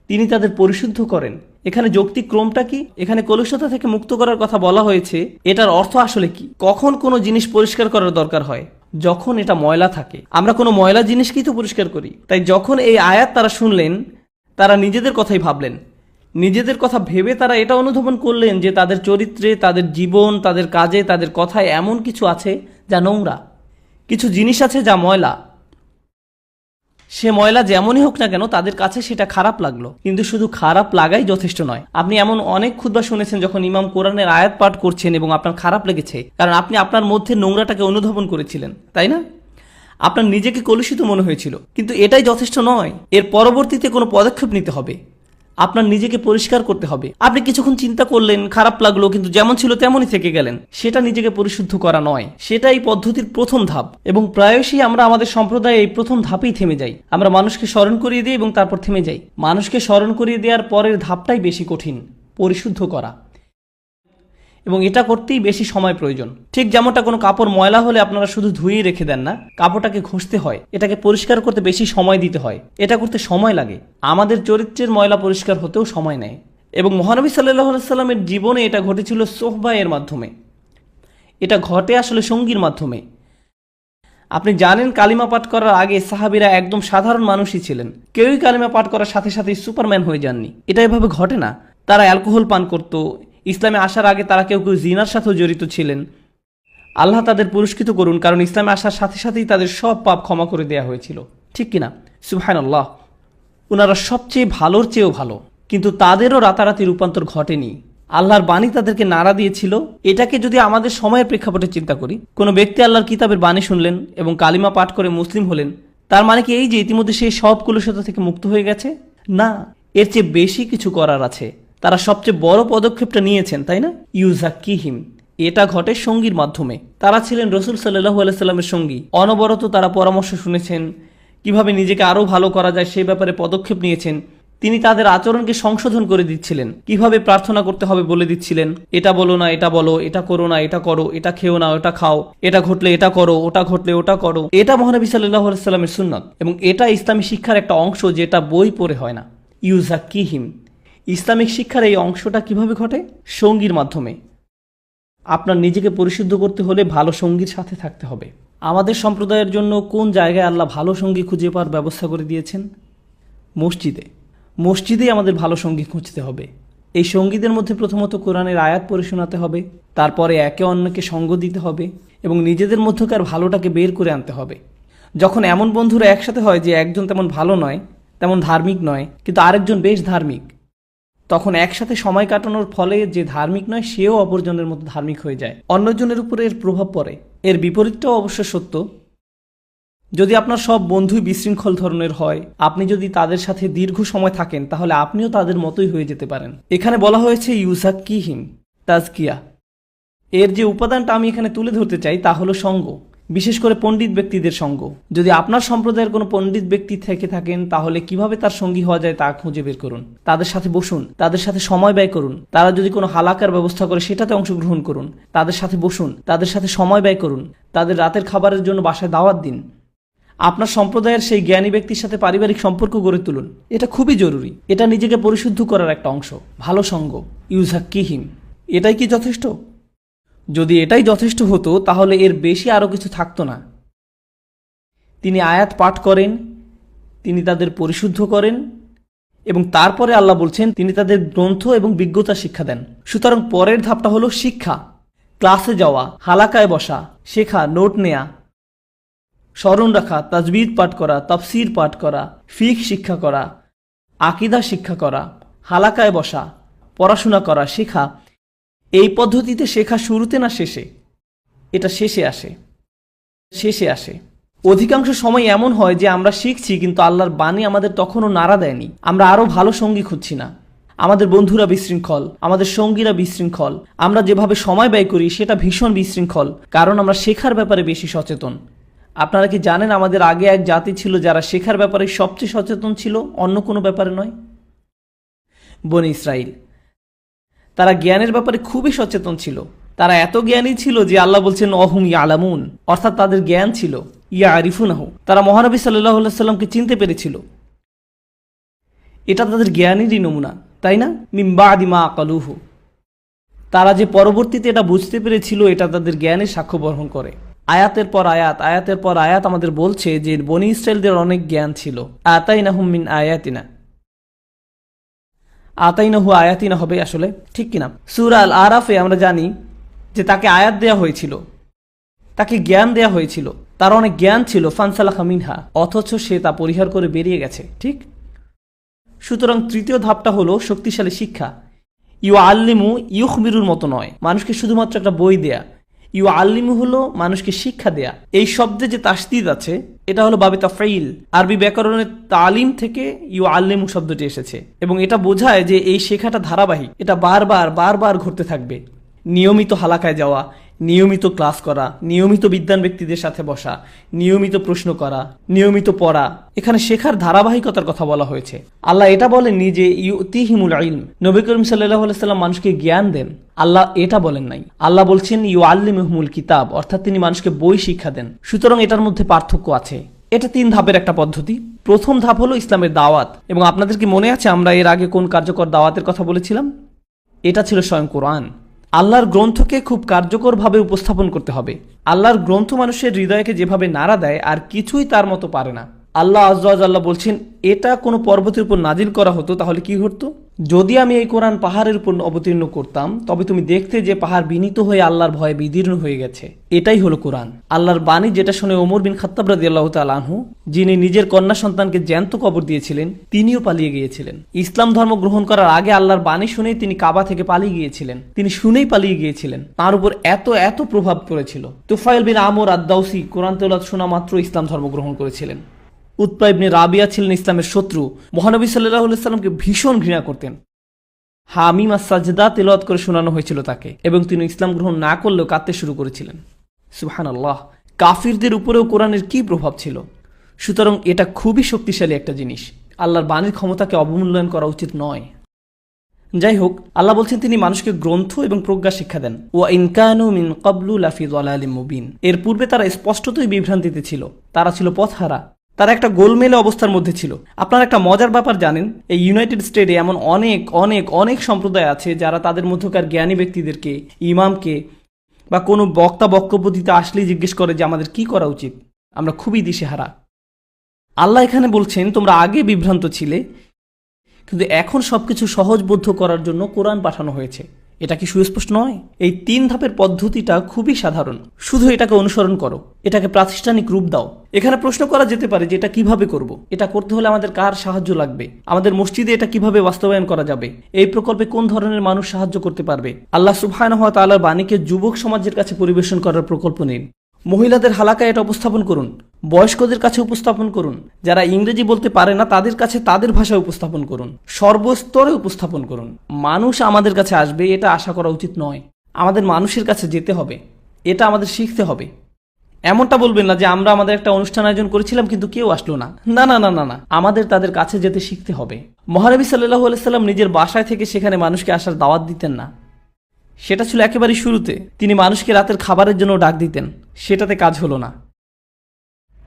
তিনি তাদের পরিশুদ্ধ করেন। এখানে যৌক্তিক ক্রমটা কি? এখানে কলুষতা থেকে মুক্ত করার কথা বলা হয়েছে, এটার অর্থ আসলে কি? কখন কোনো জিনিস পরিষ্কার করার দরকার হয়? যখন এটা ময়লা থাকে। আমরা কোনো ময়লা জিনিসকেই তো পরিষ্কার করি। তাই যখন এই আয়াত তারা শুনলেন, তারা নিজেদের কথাই ভাবলেন। নিজেদের কথা ভেবে তারা এটা অনুধাবন করলেন যে তাদের চরিত্রে, তাদের জীবন, তাদের কাজে, তাদের কথায় এমন কিছু আছে যা নোংরা, কিছু জিনিস আছে যা ময়লা। সে ময়লা যেমনই হোক না কেন তাদের কাছে সেটা খারাপ লাগলো, কিন্তু শুধু খারাপ লাগাই যথেষ্ট নয়। আপনি এমন অনেক খুতবা শুনেছেন যখন ইমাম কোরআনের আয়াত পাঠ করছেন এবং আপনার খারাপ লেগেছে, কারণ আপনি আপনার মধ্যে নোংরাটাকে অনুধাবন করেছিলেন, তাই না? আপনার নিজেকে কলুষিত মনে হয়েছিল, কিন্তু এটাই যথেষ্ট নয়। এর পরবর্তীতে কোনো পদক্ষেপ নিতে হবে, আপনার নিজেকে পরিষ্কার করতে হবে। আপনি কিছুক্ষণ চিন্তা করলেন, খারাপ লাগলো, কিন্তু যেমন ছিল তেমনই থেকে গেলেন, সেটা নিজেকে পরিশুদ্ধ করা নয়। সেটা এই পদ্ধতির প্রথম ধাপ এবং প্রায়শই আমরা আমাদের সম্প্রদায়ে এই প্রথম ধাপেই থেমে যাই। আমরা মানুষকে স্মরণ করিয়ে দিই এবং তারপর থেমে যাই। মানুষকে স্মরণ করিয়ে দেওয়ার পরের ধাপটাই বেশি কঠিন, পরিশুদ্ধ করা, এবং এটা করতেই বেশি সময় প্রয়োজন। ঠিক যেমনটা কোনো কাপড় ময়লা হলে আপনারা শুধু ধুয়েই রেখে দেন না, কাপড়টাকে ঘষতে হয়, এটাকে পরিষ্কার করতে বেশি সময় দিতে হয়, এটা করতে সময় লাগে। আমাদের চরিত্রের ময়লা পরিষ্কার হতেও সময় নেয় এবং মহানবী সাল্লাল্লাহু আলাইহি সাল্লামের জীবনে এটা ঘটেছিল সোহবায়ের মাধ্যমে। এটা ঘটে আসলে সঙ্গীর মাধ্যমে। আপনি জানেন কালিমা পাঠ করার আগে সাহাবীরা একদম সাধারণ মানুষই ছিলেন। কেউই কালিমা পাঠ করার সাথে সাথেই সুপারম্যান হয়ে যাননি। এটা এভাবে ঘটে না। তারা অ্যালকোহল পান করত। ইসলামে আসার আগে তারা কেউ কেউ জিনার সাথেও জড়িত ছিলেন। আল্লাহ তাদের পুরস্কৃত করুন, কারণ ইসলামে আসার সাথে সাথেই তাদের সব পাপ ক্ষমা করে দেওয়া হয়েছিল, ঠিক কিনা? সুবহানাল্লাহ। ওনারা সবচেয়ে ভালোর চেয়েও ভালো, কিন্তু তাদেরও রাতারাতি রূপান্তর ঘটেনি। আল্লাহর বাণী তাদেরকে নাড়া দিয়েছিল। এটাকে যদি আমাদের সময়ের প্রেক্ষাপটে চিন্তা করি, কোনো ব্যক্তি আল্লাহর কিতাবের বাণী শুনলেন এবং কালিমা পাঠ করে মুসলিম হলেন, তার মানে কি এই যে ইতিমধ্যে সেই সব কলুষতা থেকে মুক্ত হয়ে গেছে? না, এর চেয়ে বেশি কিছু করার আছে। তারা সবচেয়ে বড় পদক্ষেপটা নিয়েছেন, তাই না? ইউজাক্কিহিম। এটা ঘটে সঙ্গীর মাধ্যমে। তারা ছিলেন রাসূল সাল্লাল্লাহু আলাইহি সাল্লামের সঙ্গী। অনবরত তারা পরামর্শ শুনেছেন, কিভাবে নিজেকে আরও ভালো করা যায় সেই ব্যাপারে পদক্ষেপ নিয়েছেন। তিনি তাদের আচরণকে সংশোধন করে দিচ্ছিলেন, কিভাবে প্রার্থনা করতে হবে বলে দিচ্ছিলেন। এটা বলো না, এটা বলো, এটা করো না, এটা করো, এটা খেও না, ওটা খাও, এটা ঘটলে এটা করো, ওটা ঘটলে ওটা করো। এটা মহানবী সাল্লাল্লাহু আলাইহি সাল্লামের সুন্নাত এবং এটা ইসলামী শিক্ষার একটা অংশ, যেটা বই পড়ে হয় না। ইউজাক্কিহিম। ইসলামিক শিক্ষার এই অংশটা কিভাবে ঘটে? সঙ্গীর মাধ্যমে। আপনার নিজেকে পরিশুদ্ধ করতে হলে ভালো সঙ্গীর সাথে থাকতে হবে। আমাদের সম্প্রদায়ের জন্য কোন জায়গায় আল্লাহ ভালো সঙ্গী খুঁজে পাওয়ার ব্যবস্থা করে দিয়েছেন? মসজিদে। মসজিদেই আমাদের ভালো সঙ্গী খুঁজতে হবে। এই সঙ্গীদের মধ্যে প্রথমত কোরআনের আয়াত পড়ে শোনাতে হবে, তারপরে একে অন্যকে সঙ্গ দিতে হবে এবং নিজেদের মধ্যকার ভালোটাকে বের করে আনতে হবে। যখন এমন বন্ধুরা একসাথে হয় যে একজন তেমন ভালো নয়, তেমন ধার্মিক নয়, কিন্তু আরেকজন বেশ ধার্মিক, তখন একসাথে সময় কাটানোর ফলে যে ধার্মিক নয় সেও অপরজনের মতো ধার্মিক হয়ে যায়। অন্যজনের উপরে এর প্রভাব পড়ে। এর বিপরীতটাও অবশ্য সত্য। যদি আপনার সব বন্ধুই বিশৃঙ্খল ধরনের হয়, আপনি যদি তাদের সাথে দীর্ঘ সময় থাকেন, তাহলে আপনিও তাদের মতোই হয়ে যেতে পারেন। এখানে বলা হয়েছে ইউজাক্কিহিম, তাজকিয়া। এর যে উপাদানটা আমি এখানে তুলে ধরতে চাই তা হলো সঙ্গ, বিশেষ করে পণ্ডিত ব্যক্তিদের সঙ্গ। যদি আপনার সম্প্রদায়ের কোনো পণ্ডিত ব্যক্তি থেকে থাকেন, তাহলে কিভাবে তার সঙ্গী হওয়া যায় তা খুঁজে বের করুন। তাদের সাথে বসুন, তাদের সাথে সময় ব্যয় করুন। তারা যদি কোনো হালাকার ব্যবস্থা করে সেটাতে অংশগ্রহণ করুন। তাদের সাথে বসুন, তাদের সাথে সময় ব্যয় করুন। তাদের রাতের খাবারের জন্য বাসায় দাওয়াত দিন। আপনার সম্প্রদায়ের সেই জ্ঞানী ব্যক্তির সাথে পারিবারিক সম্পর্ক গড়ে তুলুন। এটা খুবই জরুরি। এটা নিজেকে পরিশুদ্ধ করার একটা অংশ। ভালো সঙ্গ, ইউজাক্কিহিম। এটাই কি যথেষ্ট? যদি এটাই যথেষ্ট হতো তাহলে এর বেশি আরও কিছু থাকতো না। তিনি আয়াত পাঠ করেন, তিনি তাদের পরিশুদ্ধ করেন এবং তারপরে আল্লাহ বলছেন তিনি তাদের গ্রন্থ এবং বিজ্ঞতা শিক্ষা দেন। সুতরাং পরের ধাপটা হলো শিক্ষা। ক্লাসে যাওয়া, হালাকায় বসা, শেখা, নোট নেয়া, স্মরণ রাখা, তাজবিদ পাঠ করা, তাফসির পাঠ করা, ফিকহ শিক্ষা করা, আকীদা শিক্ষা করা, হালাকায় বসা, পড়াশোনা করা, শেখা, এই পদ্ধতিতে শেখা শুরুতে না শেষে? এটা শেষে আসে। অধিকাংশ সময় এমন হয় যে আমরা শিখছি কিন্তু আল্লাহর বাণী আমাদের তখনও নাড়া দেয়নি। আমরা আরও ভালো সঙ্গী খুঁজছি না, আমাদের বন্ধুরা বিশৃঙ্খল, আমাদের সঙ্গীরা বিশৃঙ্খল, আমরা যেভাবে সময় ব্যয় করি সেটা ভীষণ বিশৃঙ্খল, কারণ আমরা শেখার ব্যাপারে বেশি সচেতন। আপনারা কি জানেন আমাদের আগে এক জাতি ছিল যারা শেখার ব্যাপারে সবচেয়ে সচেতন ছিল, অন্য কোনো ব্যাপারে নয়? বনি ইসরাইল। তারা জ্ঞানের ব্যাপারে খুবই সচেতন ছিল। তারা এত জ্ঞানী ছিল যে আল্লাহ বলছেন অহুম ইয়ালামুন, অর্থাৎ তাদের জ্ঞান ছিল। ইয়া আরিফুনাহু, তারা মহানবী সাল্লাল্লাহু আলাইহি সাল্লামকে চিনতে পেরেছিল। এটা তাদের জ্ঞানেরই নমুনা, তাই না? মিন বাদি মা আকালুহু, তারা যে পরবর্তীতে এটা বুঝতে পেরেছিল, এটা তাদের জ্ঞানের সাক্ষ্য বহন করে। আয়াতের পর আয়াত আমাদের বলছে যে বনি ইসরাইলদের অনেক জ্ঞান ছিল। আতাইনাহুম মিন আয়াতিনা, আতাইনাহু আয়াতিনা হবে আসলে, ঠিক কিনা? সূরা আল আরাফে আমরা জানি যে তাকে আয়াত দেয়া হয়েছিল, তাকে জ্ঞান দেয়া হয়েছিল, তার অনেক জ্ঞান ছিল। ফানসালাখা মিনহা, অথচ সে তা পরিহার করে বেরিয়ে গেছে, ঠিক? সুতরাং তৃতীয় ধাপটা হলো শক্তিশালী শিক্ষা। ইউ আল্লিমু ইউখবিরুর মতো নয়, মানুষকে শুধুমাত্র একটা বই দেয়া। ইউ আল্লিমু হলো মানুষকে শিক্ষা দেয়া। এই শব্দে যে তাসদিদ আছে এটা হলো বাবে তাফঈল, আরবি ব্যাকরণের তালিম থেকে ইউ আল্লিমু শব্দটি এসেছে, এবং এটা বোঝায় যে এই শেখাটা ধারাবাহিক, এটা বারবার ঘটতে থাকবে। নিয়মিত হালাকায় যাওয়া, নিয়মিত ক্লাস করা, নিয়মিত বিদ্বান ব্যক্তিদের সাথে বসা, নিয়মিত প্রশ্ন করা, নিয়মিত পড়া, এখানে শেখার ধারাবাহিকতার কথা বলা হয়েছে। আল্লাহ এটা বলেননি যে ইউতিহিমুল ইলম, নবী করিম সাল্লাল্লাহু আলাইহি সাল্লাম মানুষকে জ্ঞান দেন, আল্লাহ এটা বলেন নাই। আল্লাহ বলছেন ইউআল্লিমুহুমুল কিতাব, অর্থাৎ তিনি মানুষকে বই শিক্ষা দেন। সুতরাং এটার মধ্যে পার্থক্য আছে। এটা 3 ধাপের একটা পদ্ধতি। প্রথম ধাপ হলো ইসলামের দাওয়াত, এবং আপনাদের কি মনে আছে আমরা এর আগে কোন কার্যকর দাওয়াতের কথা বলেছিলাম? এটা ছিল স্বয়ং কোরআন। আল্লাহর গ্রন্থকে খুব কার্যকরভাবে উপস্থাপন করতে হবে। আল্লাহর গ্রন্থ মানুষের হৃদয়কে যেভাবে নাড়া দেয় আর কিছুই তার মতো পারে না। আল্লাহ আযজা ওয়া জাল্লা বলছেন এটা কোনো পর্বতের উপর নাজিল করা হতো তাহলে কি ঘটতো? যদি আমি এই কোরআন পাহাড়ের উপর অবতীর্ণ করতাম তবে তুমি দেখতে যে পাহাড় বিনীত হয়ে আল্লাহর ভয়ে বিদীর্ণ হয়ে গেছে। এটাই হলো কোরআন, আল্লাহর বাণী, যেটা শুনে ওমর বিন খাত্তাব রাদিয়াল্লাহু তাআলা আনহু, যিনি নিজের কন্যা সন্তানকে জ্যান্ত কবর দিয়েছিলেন, তিনিও পালিয়ে গিয়েছিলেন। ইসলাম ধর্ম গ্রহণ করার আগে আল্লাহর বাণী শুনেই তিনি কাবা থেকে পালিয়ে গিয়েছিলেন, তিনি শুনেই পালিয়ে গিয়েছিলেন। তার উপর এত প্রভাব পড়েছিল। তুফাইল বিন আমর আদ-দাউসি কোরআন তেলাওয়াত শোনা মাত্র ইসলাম ধর্ম গ্রহণ করেছিলেন। উতবা ইবনে রাবিয়া ছিলেন ইসলামের শত্রু, মহানবী সাল্লাল্লাহু আলাইহি সাল্লামকে ভীষণ ঘৃণা করতেন। হামিম আস-সাজদা তেলাওয়াত করে শোনানো হয়েছিল তাকে, এবং তিনি ইসলাম গ্রহণ না করলেও কাঁদতে শুরু করেছিলেন। সুবহানাল্লাহ, কাফিরদের উপরেও কোরআনের কি প্রভাব ছিল। সুতরাং এটা খুবই শক্তিশালী একটা জিনিস। আল্লাহর বাণীর ক্ষমতাকে অবমূল্যায়ন করা উচিত নয়। যাই হোক, আল্লাহ বলছেন তিনি মানুষকে গ্রন্থ এবং প্রজ্ঞা শিক্ষা দেন। ওয়া ইন কানু মিন ক্বাবলু লাফি যালালিম মুবিন, এর পূর্বে তারা স্পষ্টতই বিভ্রান্তিতে ছিল, তারা ছিল পথহারা, তারা একটা গোলমেলে অবস্থার মধ্যে ছিল। আপনারা একটা মজার ব্যাপার জানেন, এই ইউনাইটেড স্টেটে এমন অনেক সম্প্রদায় আছে যারা তাদের মধ্যকার জ্ঞানী ব্যক্তিদেরকে, ইমামকে বা কোনো বক্তব্য দিতে আসলেই জিজ্ঞেস করে যে আমাদের কি করা উচিত। আমরা খুবই দিশেহারা। আল্লাহ এখানে বলছেন তোমরা আগে বিভ্রান্ত ছিলে, কিন্তু এখন সবকিছু সহজবোধ্য করার জন্য কোরআন পাঠানো হয়েছে। এটা কি সুস্পষ্ট নয়? এই 3 ধাপের পদ্ধতিটা খুবই সাধারণ, শুধু এটাকে অনুসরণ করো, এটাকে প্রাতিষ্ঠানিক রূপ দাও। এখানে প্রশ্ন করা যেতে পারে যে এটা কিভাবে করব, এটা করতে হলে আমাদের কার সাহায্য লাগবে, আমাদের মসজিদে এটা কিভাবে বাস্তবায়ন করা যাবে, এই প্রকল্পে কোন ধরনের মানুষ সাহায্য করতে পারবে। আল্লাহ সুবহানাহু ওয়া তাআলার বাণীকে যুবক সমাজের কাছে পরিবেশন করার প্রকল্প নিন। মহিলাদের হালাকায় এটা উপস্থাপন করুন, বয়স্কদের কাছে উপস্থাপন করুন, যারা ইংরেজি বলতে পারে না তাদের কাছে তাদের ভাষায় উপস্থাপন করুন, সর্বস্তরে উপস্থাপন করুন। মানুষ আমাদের কাছে আসবে এটা আশা করা উচিত নয়। আমাদের মানুষের কাছে যেতে হবে, এটা আমাদের শিখতে হবে। এমনটা বলবেন না যে আমরা আমাদের একটা অনুষ্ঠান আয়োজন করেছিলাম কিন্তু কেউ আসলো না। না, আমাদের তাদের কাছে যেতে শিখতে হবে। মহানবী সাল্লাল্লাহু আলাইহি সাল্লাম নিজের বাসায় থেকে সেখানে মানুষকে আসার দাওয়াত দিতেন না, সেটা ছিল একেবারে শুরুতে। তিনি মানুষকে রাতের খাবারের জন্য ডাক দিতেন, সেটাতে কাজ হলো না।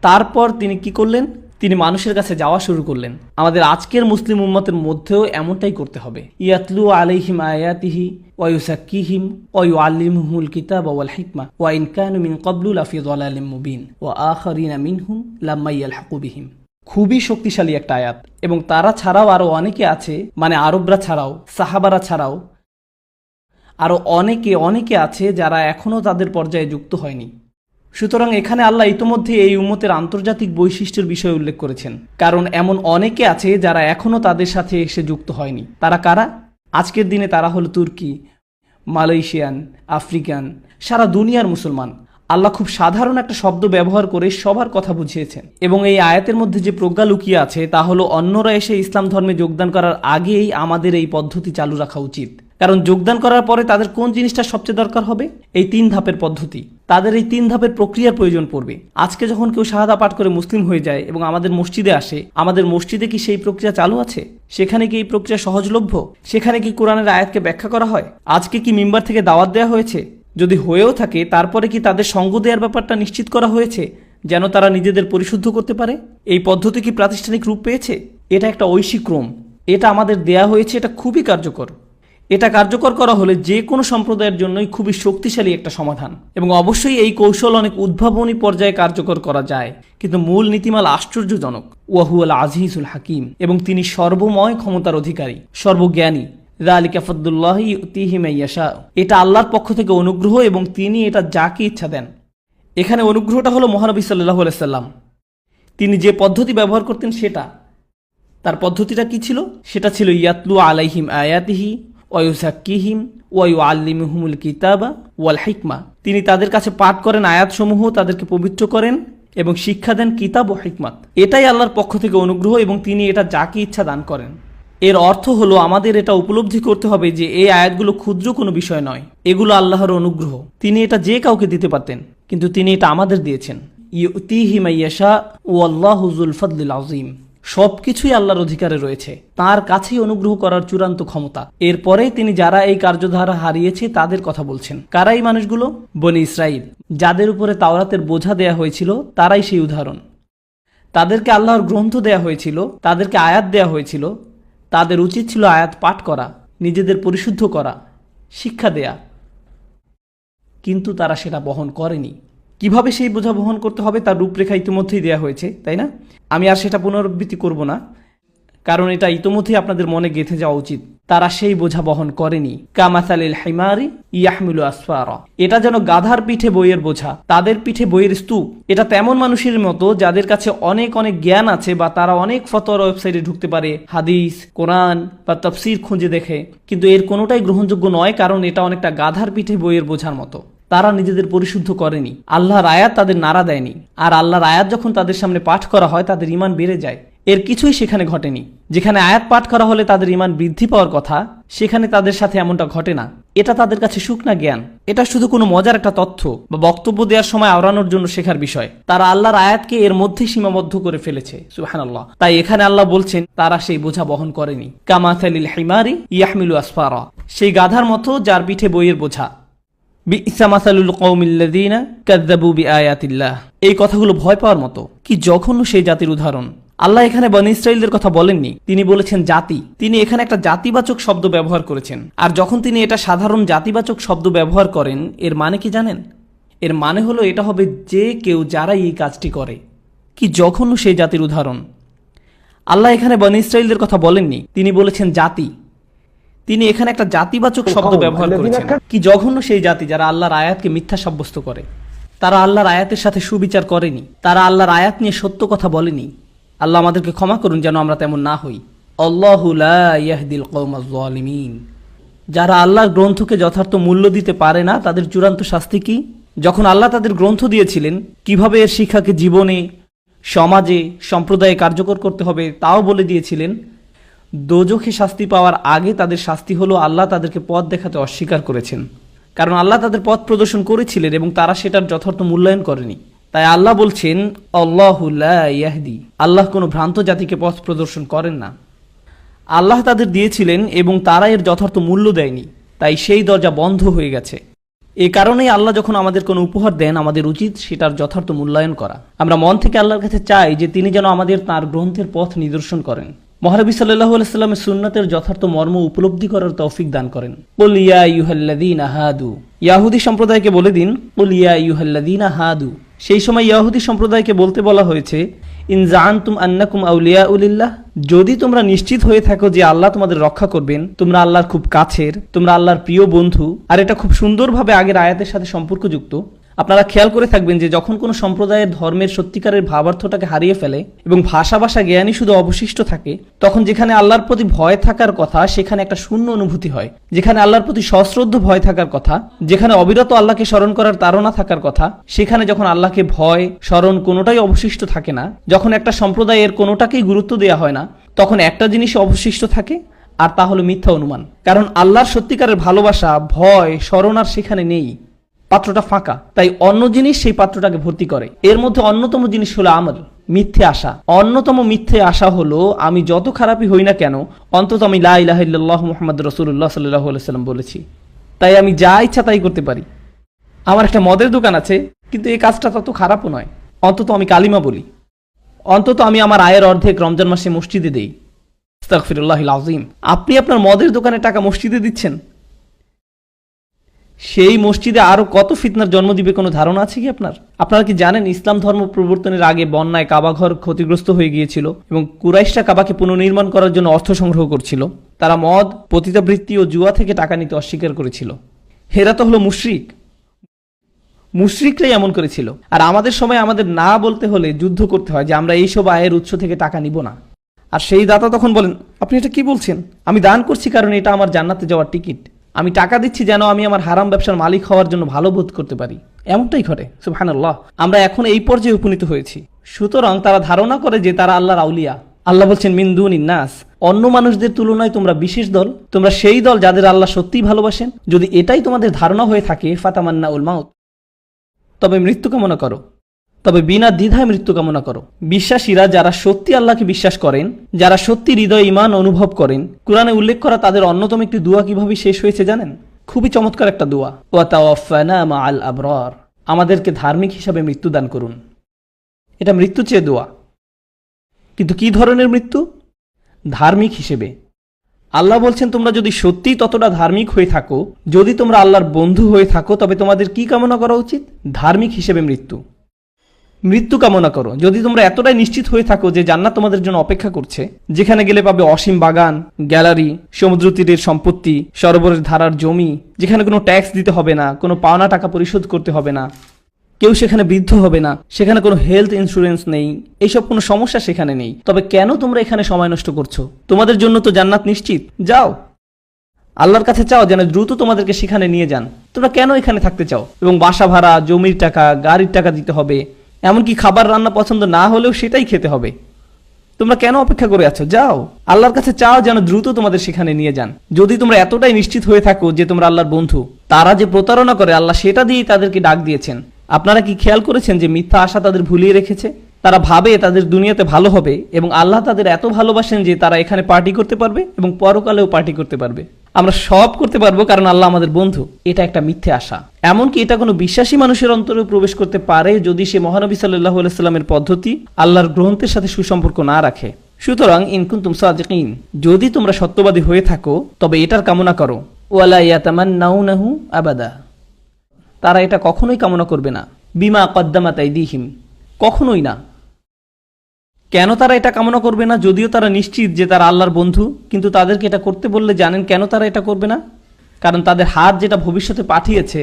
তারপর তিনি কি করলেন? তিনি মানুষের কাছে যাওয়া শুরু করলেন। আমাদের আজকের মুসলিম উম্মতের মধ্যেও এমনটাই করতে হবে। ইয়াতলু আলাইহিম আয়াতিহি ওয়া ইউযাক্কিহিম ওয়া ইউআল্লিমুহুমুল কিতাবা ওয়াল হিকমা ওয়া ইন কানু মিন ক্বাবলু লাফি যালালিম মুবিন ওয়া আখারিনা মিনহুম লাম্মা ইয়ালহাকু বিহিম। খুবই শক্তিশালী একটা আয়াত, এবং তারা ছাড়াও আরো অনেকে আছে, মানে আরবরা ছাড়াও, সাহাবারা ছাড়াও আরো অনেকে আছে যারা এখনো তাদের পর্যায়ে যুক্ত হয়নি। সুতরাং এখানে আল্লাহ ইতোমধ্যে এই উম্মতের আন্তর্জাতিক বৈশিষ্ট্যের বিষয়ে উল্লেখ করেছেন, কারণ এমন অনেকে আছে যারা এখনো তাদের সাথে এসে যুক্ত হয়নি। তারা কারা? আজকের দিনে তারা হলো তুর্কি, মালয়েশিয়ান, আফ্রিকান, সারা দুনিয়ার মুসলমান। আল্লাহ খুব সাধারণ একটা শব্দ ব্যবহার করে সবার কথা বুঝিয়েছেন, এবং এই আয়াতের মধ্যে যে প্রজ্ঞা লুকিয়ে আছে তা হলো অন্যরা এসে ইসলাম ধর্মে যোগদান করার আগেই আমাদের এই পদ্ধতি চালু রাখা উচিত। কারণ যোগদান করার পরে তাদের কোন জিনিসটা সবচেয়ে দরকার হবে? এই 3 ধাপের পদ্ধতি। তাদের এই 3 ধাপের প্রক্রিয়ার প্রয়োজন পড়বে। আজকে যখন কেউ শাহাদা পাঠ করে মুসলিম হয়ে যায় এবং আমাদের মসজিদে আসে, আমাদের মসজিদে কি সেই প্রক্রিয়া চালু আছে? সেখানে কি এই প্রক্রিয়া সহজলভ্য? সেখানে কি কোরআনের আয়াতকে ব্যাখ্যা করা হয়? আজকে কি মিম্বার থেকে দাওয়াত দেওয়া হয়েছে? যদি হয়েও থাকে, তারপরে কি তাদের সঙ্গ দেওয়ার ব্যাপারটা নিশ্চিত করা হয়েছে যেন তারা নিজেদের পরিশুদ্ধ করতে পারে? এই পদ্ধতি কি প্রাতিষ্ঠানিক রূপ পেয়েছে? এটা একটা ঐশী ক্রম, এটা আমাদের দেয়া হয়েছে, এটা খুবই কার্যকর। এটা কার্যকর করা হলে যে কোনো সম্প্রদায়ের জন্যই খুবই শক্তিশালী একটা সমাধান, এবং অবশ্যই এই কৌশল অনেক উদ্ভাবনী পর্যায়ে কার্যকর করা যায়, কিন্তু মূল নীতিমালা আশ্চর্যজনক। ওয়াহুয়াল আজিজুল হাকিম, এবং তিনি সর্বময় ক্ষমতার অধিকারী, সর্বজ্ঞানী। যালিকা ফাদলুল্লাহি ইউতিহি মাইয়াশা, এটা আল্লাহর পক্ষ থেকে অনুগ্রহ এবং তিনি এটা যাকে ইচ্ছা দেন। এখানে অনুগ্রহটা হলো মহানবী সাল্লাল্লাহু আলাইহি সাল্লাম। তিনি যে পদ্ধতি ব্যবহার করতেন সেটা, তার পদ্ধতিটা কি ছিল? সেটা ছিল ইয়াতলু আলাইহিম আয়াতিহি ওয়া ইউযাক্কিহিম ওয়া ইউআল্লিমুহুমুল কিতাবা ওয়াল হিকমা। তিনি তাদের কাছে পাঠ করেন আয়াতসমূহ, তাদেরকে পবিত্র করেন এবং শিক্ষা দেন কিতাব ও হিকমাত। এটাই আল্লাহর পক্ষ থেকে অনুগ্রহ, এবং তিনি এটা যাকে ইচ্ছা দান করেন। এর অর্থ হলো আমাদের এটা উপলব্ধি করতে হবে যে এই আয়াতগুলো ক্ষুদ্র কোনো বিষয় নয়, এগুলো আল্লাহর অনুগ্রহ। তিনি এটা যে কাউকে দিতে পারতেন, কিন্তু তিনি এটা আমাদের দিয়েছেন। ইউতিহি মাইয়াশা ওয়াল্লাহু যুল ফাদলিল আযীম। সবকিছুই আল্লাহর অধিকারে রয়েছে, তার কাছেই অনুগ্রহ করার চূড়ান্ত ক্ষমতা। এরপরে তিনি যারা এই কার্যধারা হারিয়েছে তাদের কথা বলছেন। কারা এই মানুষগুলো? বনি ইসরাইল, যাদের উপরে তাওরাতের বোঝা দেয়া হয়েছিল, তারাই সেই উদাহরণ। তাদেরকে আল্লাহর গ্রন্থ দেয়া হয়েছিল, তাদেরকে আয়াত দেয়া হয়েছিল, তাদের উচিত ছিল আয়াত পাঠ করা, নিজেদের পরিশুদ্ধ করা, শিক্ষা দেয়া, কিন্তু তারা সেটা বহন করেনি। কিভাবে সেই বোঝা বহন করতে হবে তার রূপরেখা ইতিমধ্যেই দেওয়া হয়েছে, তাই না? আমি আর সেটা পুনরাবৃত্তি করব না, কারণ এটা ইতিমধ্যেই আপনাদের মনে গেঁথে যাওয়া উচিত। তারা সেই বোঝা বহন করেনি। কামাসালিল হিমারি ইয়াহমিলু আসফারা, এটা যেন গাধার পিঠে বইয়ের বোঝা, তাদের পিঠে বইয়ের স্তূপ। এটা তেমন মানুষের মতো যাদের কাছে অনেক অনেক জ্ঞান আছে, বা তারা অনেক ফতোয়ার ওয়েবসাইটে ঢুকতে পারে, হাদিস, কোরআন বা তাফসীর খুঁজে দেখে, কিন্তু এর কোনোটাই গ্রহণযোগ্য নয়, কারণ এটা অনেকটা গাধার পিঠে বইয়ের বোঝার মতো। তারা নিজেদের পরিশুদ্ধ করেনি, আল্লাহর আয়াত তাদের নাড়া দেয়নি, আর আল্লাহর আয়াত যখন তাদের সামনে পাঠ করা হয় তাদের ঈমান বেড়ে যায়। এর কিছুই সেখানে ঘটেনি। যেখানে আয়াত পাঠ করা হলে তাদের ঈমান বৃদ্ধি পাওয়ার কথা, সেখানে তাদের সাথে এমনটা ঘটে না। এটা তাদের কাছে শুকনা জ্ঞান, এটা শুধু কোনো মজার একটা তথ্য বা বক্তব্য দেওয়ার সময় আওড়ানোর জন্য শেখার বিষয়। তারা আল্লাহর আয়াতকে এর মধ্যে সীমাবদ্ধ করে ফেলেছে, সুবহানাল্লাহ। তাই এখানে আল্লাহ বলছেন তারা সেই বোঝা বহন করেনি। কামাসালিল হিমারি ইয়াহমিলু আসফারা, সেই গাধার মতো যার পিঠে বইয়ের বোঝা। বিইসা মাসালুল কওমিল্লাযীনা কাযযাবু বিআয়াতিল্লাহ, এই কথাগুলো ভয় পাওয়ার মতো। কি জঘন্য সেই জাতির উদাহরণ। আল্লাহ এখানে বনী ইসরাইলদের কথা বলেননি, তিনি বলেছেন জাতি। তিনি এখানে একটা জাতিবাচক শব্দ ব্যবহার করেছেন। আর যখন তিনি এটা সাধারণ জাতিবাচক শব্দ ব্যবহার করেন, এর মানে কি জানেন? এর মানে হলো এটা হবে যে কেউ যারাই এই কাজটি করে। কি জঘন্য সেই জাতির উদাহরণ। আল্লাহ এখানে বনী ইসরাইলদের কথা বলেননি, তিনি বলেছেন জাতি। তিনি এখানে একটা জাতিবাচক শব্দ ব্যবহার করেছেন। কি জঘন্য সেই জাতি যারা আল্লাহর আয়াতকে মিথ্যা সাব্যস্ত করে। তারা আল্লাহর আয়াতের সাথে সুবিচার করেনি, তারা আল্লাহর আয়াত নিয়ে সত্য কথা বলেনি। আল্লাহ আমাদেরকে ক্ষমা করুন যেন আমরা তেমন না হই। আল্লাহু লা ইয়াহদিল কওমাজ জালিমিন, যারা আল্লাহর গ্রন্থকে যথার্থ মূল্য দিতে পারে না, তাদের চূড়ান্ত শাস্তি কি? যখন আল্লাহ তাদের গ্রন্থ দিয়েছিলেন, কিভাবে এর শিক্ষাকে জীবনে, সমাজে, সম্প্রদায়ে কার্যকর করতে হবে তাও বলে দিয়েছিলেন। দোজখে শাস্তি পাওয়ার আগে তাদের শাস্তি হলো আল্লাহ তাদেরকে পথ দেখাতে অস্বীকার করেছেন, কারণ আল্লাহ তাদের পথ প্রদর্শন করেছিলেন এবং তারা সেটার যথার্থ মূল্যায়ন করেনি। তাই আল্লাহ বলছেন আল্লাহু লা ইয়াহদি, আল্লাহ কোনো ভ্রান্ত জাতিকে পথ প্রদর্শন করেন না। আল্লাহ তাদের দিয়েছিলেন এবং তারা এর যথার্থ মূল্য দেয়নি, তাই সেই দরজা বন্ধ হয়ে গেছে। এই কারণেই আল্লাহ যখন আমাদের কোনো উপহার দেন, আমাদের উচিত সেটার যথার্থ মূল্যায়ন করা। আমরা মন থেকে আল্লাহর কাছে চাই যে তিনি যেন আমাদের তাঁর গ্রন্থের পথ নিদর্শন করেন, মহানবী সাল্লাল্লাহু আলাইহি সাল্লামের সুন্নাতের যথার্থ মর্ম উপলব্ধি করার তৌফিক দান করেন। কুল ইয়া আইয়ুহাল্লাযীনা হাদু, ইহুদি সম্প্রদায়কে বলে দিন, কুল ইয়া আইয়ুহাল্লাযীনা হাদু। সেই সময় ইহুদি সম্প্রদায়কে বলতে বলা হয়েছে, ইন জাআনতুম আন্নাকুম আউলিয়াউ লিল্লাহ, যদি তোমরা নিশ্চিত হয়ে থাকো যে আল্লাহ তোমাদের রক্ষা করবেন, তোমরা আল্লাহর খুব কাছের, তোমরা আল্লাহর প্রিয় বন্ধু। আর এটা খুব সুন্দরভাবে আগের আয়াতের সাথে সম্পর্কযুক্ত। আপনারা খেয়াল করে থাকবেন যে যখন কোনো সম্প্রদায়ের ধর্মের সত্যিকারের ভাবার্থটাকে হারিয়ে ফেলে এবং ভাষা জ্ঞানই শুধু অবশিষ্ট থাকে, তখন যেখানে আল্লাহর প্রতি ভয় থাকার কথা সেখানে একটা শূন্য অনুভূতি হয়। যেখানে আল্লাহর প্রতি সশ্রদ্ধ ভয় থাকার কথা, যেখানে অবিরত আল্লাহকে স্মরণ করার তাড়না থাকার কথা, সেখানে যখন আল্লাহকে ভয় স্মরণ কোনোটাই অবশিষ্ট থাকে না, যখন একটা সম্প্রদায়ের কোনোটাকেই গুরুত্ব দেওয়া হয় না, তখন একটা জিনিস অবশিষ্ট থাকে, আর তা হলো মিথ্যা অনুমান। কারণ আল্লাহর সত্যিকারের ভালোবাসা, ভয় স্মরণ আর সেখানে নেই, পাত্রটা ফাঁকা। তাই অন্য জিনিস সেই পাত্রটাকে ভর্তি করে। এর মধ্যে অন্যতম জিনিস হলো আমল, মিথ্যে আশা। অন্যতম মিথ্যে আশা হলো আমি যত খারাপই হই না কেন, অন্তত আমি লা ইলাহা ইল্লাল্লাহু মুহাম্মাদুর রাসূলুল্লাহ সাল্লাল্লাহু আলাইহি ওয়াসাল্লাম বলেছি, তাই আমি যা ইচ্ছা তাই করতে পারি। আমার একটা মদের দোকান আছে, কিন্তু এই কাজটা তত খারাপও নয়। অন্তত আমি কালিমা বলি, অন্তত আমি আমার আয়ের অর্ধেক রমজান মাসে মসজিদে দেই। আস্তাগফিরুল্লাহিল আযীম। আপনি আপনার মদের দোকানের টাকা মসজিদে দিচ্ছেন, সেই মসজিদে আরো কত ফিতনার জন্ম দিবে কোনো ধারণা আছে কি আপনার? আপনারা কি জানেন ইসলাম ধর্ম প্রবর্তনের আগে বন্যায় কাবাঘর ক্ষতিগ্রস্ত হয়ে গিয়েছিল এবং কুরাইশরা কাবাকে পুনর্নির্মাণ করার জন্য অর্থ সংগ্রহ করছিল। তারা মদ, পতিতাবৃত্তি ও জুয়া থেকে টাকা নিতে অস্বীকার করেছিল। হেরা তো হলো মুশরিক, মুশরিকরাই এমন করেছিল। আর আমাদের সময় আমাদের না বলতে হলে যুদ্ধ করতে হয় যে আমরা এইসব আয়ের উৎস থেকে টাকা নিব না। আর সেই দাতা তখন বলেন, আপনি এটা কি বলছেন? আমি দান করছি কারণ এটা আমার জান্নাতে যাওয়ার টিকিট। আমি টাকা দিচ্ছি যেন আমি আমার হারাম ব্যবসার মালিক হওয়ার জন্য ভালো বোধ করতে পারি। এমনটাই ঘটে। সুবহানাল্লাহ। আমরা এখন এই পর্যায়ে উপনীত হয়েছি। সুতরাং তারা ধারণা করে যে তারা আল্লাহর আউলিয়া। আল্লাহ বলছেন মিন দুনিন নাস, অন্য মানুষদের তুলনায় তোমরা বিশেষ দল, তোমরা সেই দল যাদের আল্লাহ সত্যিই ভালোবাসেন। যদি এটাই তোমাদের ধারণা হয়ে থাকে, ফাতামান্নাউল মাউত, তবে মৃত্যু কামনা করো, তবে বিনা দ্বিধায় মৃত্যু কামনা করো। বিশ্বাসীরা যারা সত্যি আল্লাহকে বিশ্বাস করেন, যারা সত্যি হৃদয় ঈমান অনুভব করেন, কুরআনে উল্লেখ করা তাদের অন্যতম একটি দোয়া কিভাবে শেষ হয়েছে জানেন? খুবই চমৎকার একটা দোয়া, ওয়া তাওয়াফানা মাআল আবরার, আমাদেরকে ধার্মিক হিসাবে মৃত্যু দান করুন। এটা মৃত্যু চেয়ে দোয়া, কিন্তু কি ধরনের মৃত্যু? ধার্মিক হিসেবে। আল্লাহ বলছেন তোমরা যদি সত্যিই ততটা ধার্মিক হয়ে থাকো, যদি তোমরা আল্লাহর বন্ধু হয়ে থাকো, তবে তোমাদের কি কামনা করা উচিত? ধার্মিক হিসেবে মৃত্যু কামনা করো। যদি তোমরা এতটাই নিশ্চিত হয়ে থাকো যে জান্নাত তোমাদের জন্য অপেক্ষা করছে, যেখানে গেলে পাবে অসীম বাগান, গ্যালারি, সমুদ্র তীরের সম্পত্তি, সরোবরের ধারার জমি, যেখানে কোনো ট্যাক্স দিতে হবে না, কোনো পাওনা টাকা পরিশোধ করতে হবে না, কেউ সেখানে বৃদ্ধ হবে না, সেখানে কোনো হেলথ ইন্স্যুরেন্স নেই, এইসব কোনো সমস্যা সেখানে নেই, তবে কেন তোমরা এখানে সময় নষ্ট করছো? তোমাদের জন্য তো জান্নাত নিশ্চিত। যাও আল্লাহর কাছে চাও যেন দ্রুত তোমাদেরকে সেখানে নিয়ে যান। তোমরা কেন এখানে থাকতে চাও? এবং বাসা ভাড়া, জমির টাকা, গাড়ির টাকা দিতে হবে, এমনকি খাবার রান্না পছন্দ না হলেও সেটাই খেতে হবে। তোমরা কেন অপেক্ষা করে আছো? যাও আল্লাহর কাছে চাও যেন দ্রুত তোমাদের সেখানে নিয়ে যান। যদি তোমরা এতটাই নিশ্চিত হয়ে থাকো যে তোমরা আল্লাহর বন্ধু, তারা যে প্রতারণা করে আল্লাহ সেটা দিয়েই তাদেরকে ডাক দিয়েছেন। আপনারা কি খেয়াল করেছেন যে মিথ্যা আশা তাদের ভুলিয়ে রেখেছে? তারা ভাবে তাদের দুনিয়াতে ভালো হবে এবং আল্লাহ তাদের এত ভালোবাসেন যে তারা এখানে পার্টি করতে পারবে এবং পরকালেও পার্টি করতে পারবে। আমরা সব করতে পারবো কারণ আল্লাহ আমাদের বন্ধু। এটা একটা মিথ্যে আশা। এমনকি এটা কোনো বিশ্বাসী মানুষের অন্তরে প্রবেশ করতে পারে যদি সে মহানবী সাল্লাল্লাহু আলাইহি সাল্লামের পদ্ধতি, আল্লাহর গ্রন্থের সাথে সুসম্পর্ক না রাখে। সুতরাং ইন কুনতুম সাদিকিন, যদি তোমরা সত্যবাদী হয়ে থাকো তবে এটার কামনা করো। ওয়ালা ইয়াতামান্নাউনাহু আবাদা, তারা এটা কখনোই কামনা করবে না। বিমা কদ্দামাত আইদিহিম, কখনোই না। কেন তারা এটা কামনা করবে না? যদিও তারা নিশ্চিত যে তারা আল্লাহর বন্ধু, কিন্তু তাদেরকে এটা করতে বললে জানেন কেন তারা এটা করবে না? কারণ তাদের হাত যেটা ভবিষ্যতে পাঠিয়েছে,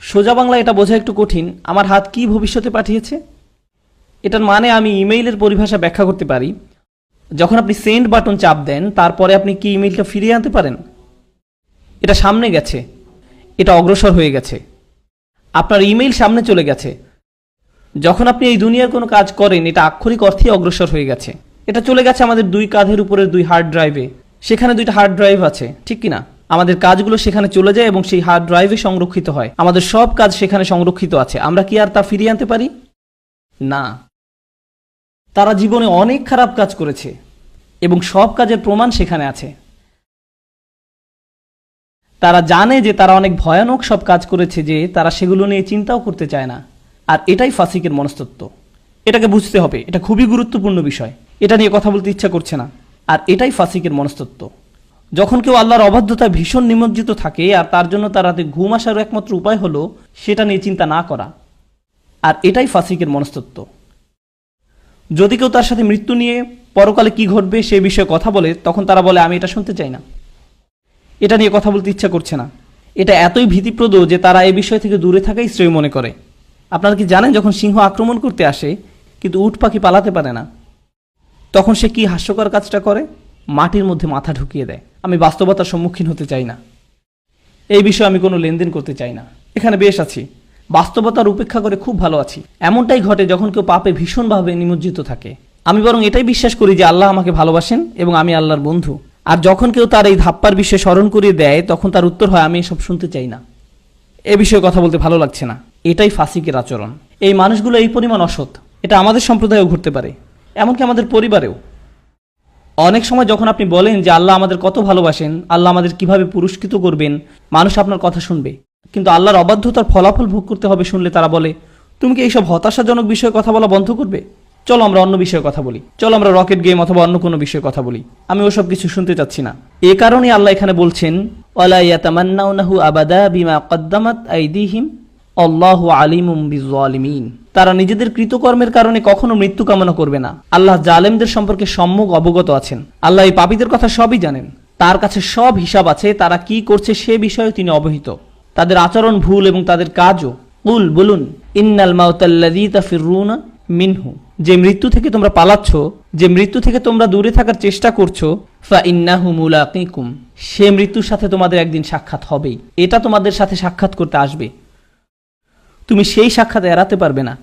সোজা বাংলা এটা বোঝা একটু কঠিন। আমার হাত কি ভবিষ্যতে পাঠিয়েছে? এটার মানে আমি ইমেইলের পরিভাষা ব্যাখ্যা করতে পারি। যখন আপনি সেন্ড বাটন চাপ দেন, তারপরে আপনি কি ইমেইলটা ফিরিয়ে আনতে পারেন? এটা সামনে গেছে, এটা অগ্রসর হয়ে গেছে, আপনার ইমেইল সামনে চলে গেছে। যখন আপনি এই দুনিয়ার কোনো কাজ করেন, এটা আক্ষরিক অর্থেই অগ্রসর হয়ে গেছে। এটা চলে গেছে আমাদের দুই কাঁধের উপরের দুই হার্ড ড্রাইভে। সেখানে দুইটা হার্ড ড্রাইভ আছে, ঠিক কিনা? আমাদের কাজগুলো সেখানে চলে যায় এবং সেই হার্ড ড্রাইভে সংরক্ষিত হয়। আমাদের সব কাজ সেখানে সংরক্ষিত আছে। আমরা কি আর তা ফিরিয়ে আনতে পারি? না। তারা জীবনে অনেক খারাপ কাজ করেছে এবং সব কাজের প্রমাণ সেখানে আছে। তারা জানে যে তারা অনেক ভয়ানক সব কাজ করেছে, যে তারা সেগুলো নিয়ে চিন্তাও করতে চায় না। আর এটাই ফাসিকের মনস্তত্ত্ব। এটাকে বুঝতে হবে, এটা খুবই গুরুত্বপূর্ণ বিষয়। এটা নিয়ে কথা বলতে ইচ্ছা করছে না। আর এটাই ফাসিকের মনস্তত্ত্ব। যখন কেউ আল্লাহর অবাধ্যতায় ভীষণ নিমজ্জিত থাকে আর তার জন্য তার রাতে ঘুম আসার একমাত্র উপায় হলো সেটা নিয়ে চিন্তা না করা। আর এটাই ফাসিকের মনস্তত্ত্ব। যদি কেউ তার সাথে মৃত্যু নিয়ে পরকালে কি ঘটবে সে বিষয়ে কথা বলে, তখন তারা বলে আমি এটা শুনতে চাই না, এটা নিয়ে কথা বলতে ইচ্ছা করছে না। এটা এতই ভীতিপ্রদ যে তারা এই বিষয় থেকে দূরে থাকাই শ্রেয় মনে করে। আপনারা কি জানেন, যখন সিংহ আক্রমণ করতে আসে কিন্তু উট পাখি পালাতে পারে না, তখন সে কি হাস্যকর কাজটা করে? মাটির মধ্যে মাথা ঢুকিয়ে দেয়। আমি বাস্তবতার সম্মুখীন হতে চাই না, এই বিষয়ে আমি কোনো লেনদেন করতে চাই না। এখানে বেশ আছি, বাস্তবতার উপেক্ষা করে খুব ভালো আছি। এমনটাই ঘটে যখন কেউ পাপে ভীষণভাবে নিমজ্জিত থাকে। আমি বরং এটাই বিশ্বাস করি যে আল্লাহ আমাকে ভালোবাসেন এবং আমি আল্লাহর বন্ধু। আর যখন কেউ তার এই ধাপ্পার বিষয়ে স্মরণ করিয়ে দেয়, তখন তার উত্তর হয়, আমি এসব শুনতে চাই না, এ বিষয়ে কথা বলতে ভালো লাগছে না। এটাই ফাসিকের আচরণ। এই মানুষগুলো এই পরিমাণ অসৎ, এটা আমাদের সম্প্রদায়েও ঘটতে পারে, এমনকি আমাদের পরিবারেও। অনেক সময় যখন আপনি বলেন যে আল্লাহ আমাদের কত ভালোবাসেন, আল্লাহ আমাদের কিভাবে পুরস্কৃত করবেন, মানুষ আপনার কথা শুনবে। কিন্তু আল্লাহর অবাধ্যতার ফলাফল ভোগ করতে হবে শুনলে তারা বলে, তুমি কি এইসব হতাশাজনক বিষয়ে কথা বলা বন্ধ করবে? চলো আমরা অন্য বিষয়ে কথা বলি, চলো আমরা রকেট গেম অথবা অন্য কোনো বিষয়ে কথা বলি। আমি ওসব কিছু শুনতে চাচ্ছি না। এ কারণে আল্লাহ এখানে বলছেন, ওয়ালা ইয়াতামান্নাউনাহু আবাদা বিমা কদ্দামাত আইদিহিম আল্লাহু আলিমুম বিজ্জালিমিন। তারা নিজেদের কৃতকর্মের কারণে কখনো মৃত্যু কামনা করবে না। আল্লাহ জালেমদের সম্পর্কে সম্যক অবগত আছেন। আল্লাহ এই পাপীদের কথা সবই জানেন, তার কাছে সব হিসাব আছে। তারা কি করছে সে বিষয়ে তিনি অবহিত। তাদের আচরণ ভুল এবং তাদের কাজও। কুল, বলুন, ইন্নাল মাউতাল্লাযী তাফিরুনা মিনহু, যে মৃত্যু থেকে তোমরা পালাচ্ছ, যে মৃত্যু থেকে তোমরা দূরে থাকার চেষ্টা করছো, ফা ইন্নাহু মুলাকিকুম, সে মৃত্যুর সাথে তোমাদের একদিন সাক্ষাৎ হবেই। এটা তোমাদের সাথে সাক্ষাৎ করতে আসবে। তুমি সেই সাক্ষাৎ এড়াতে পারবে না,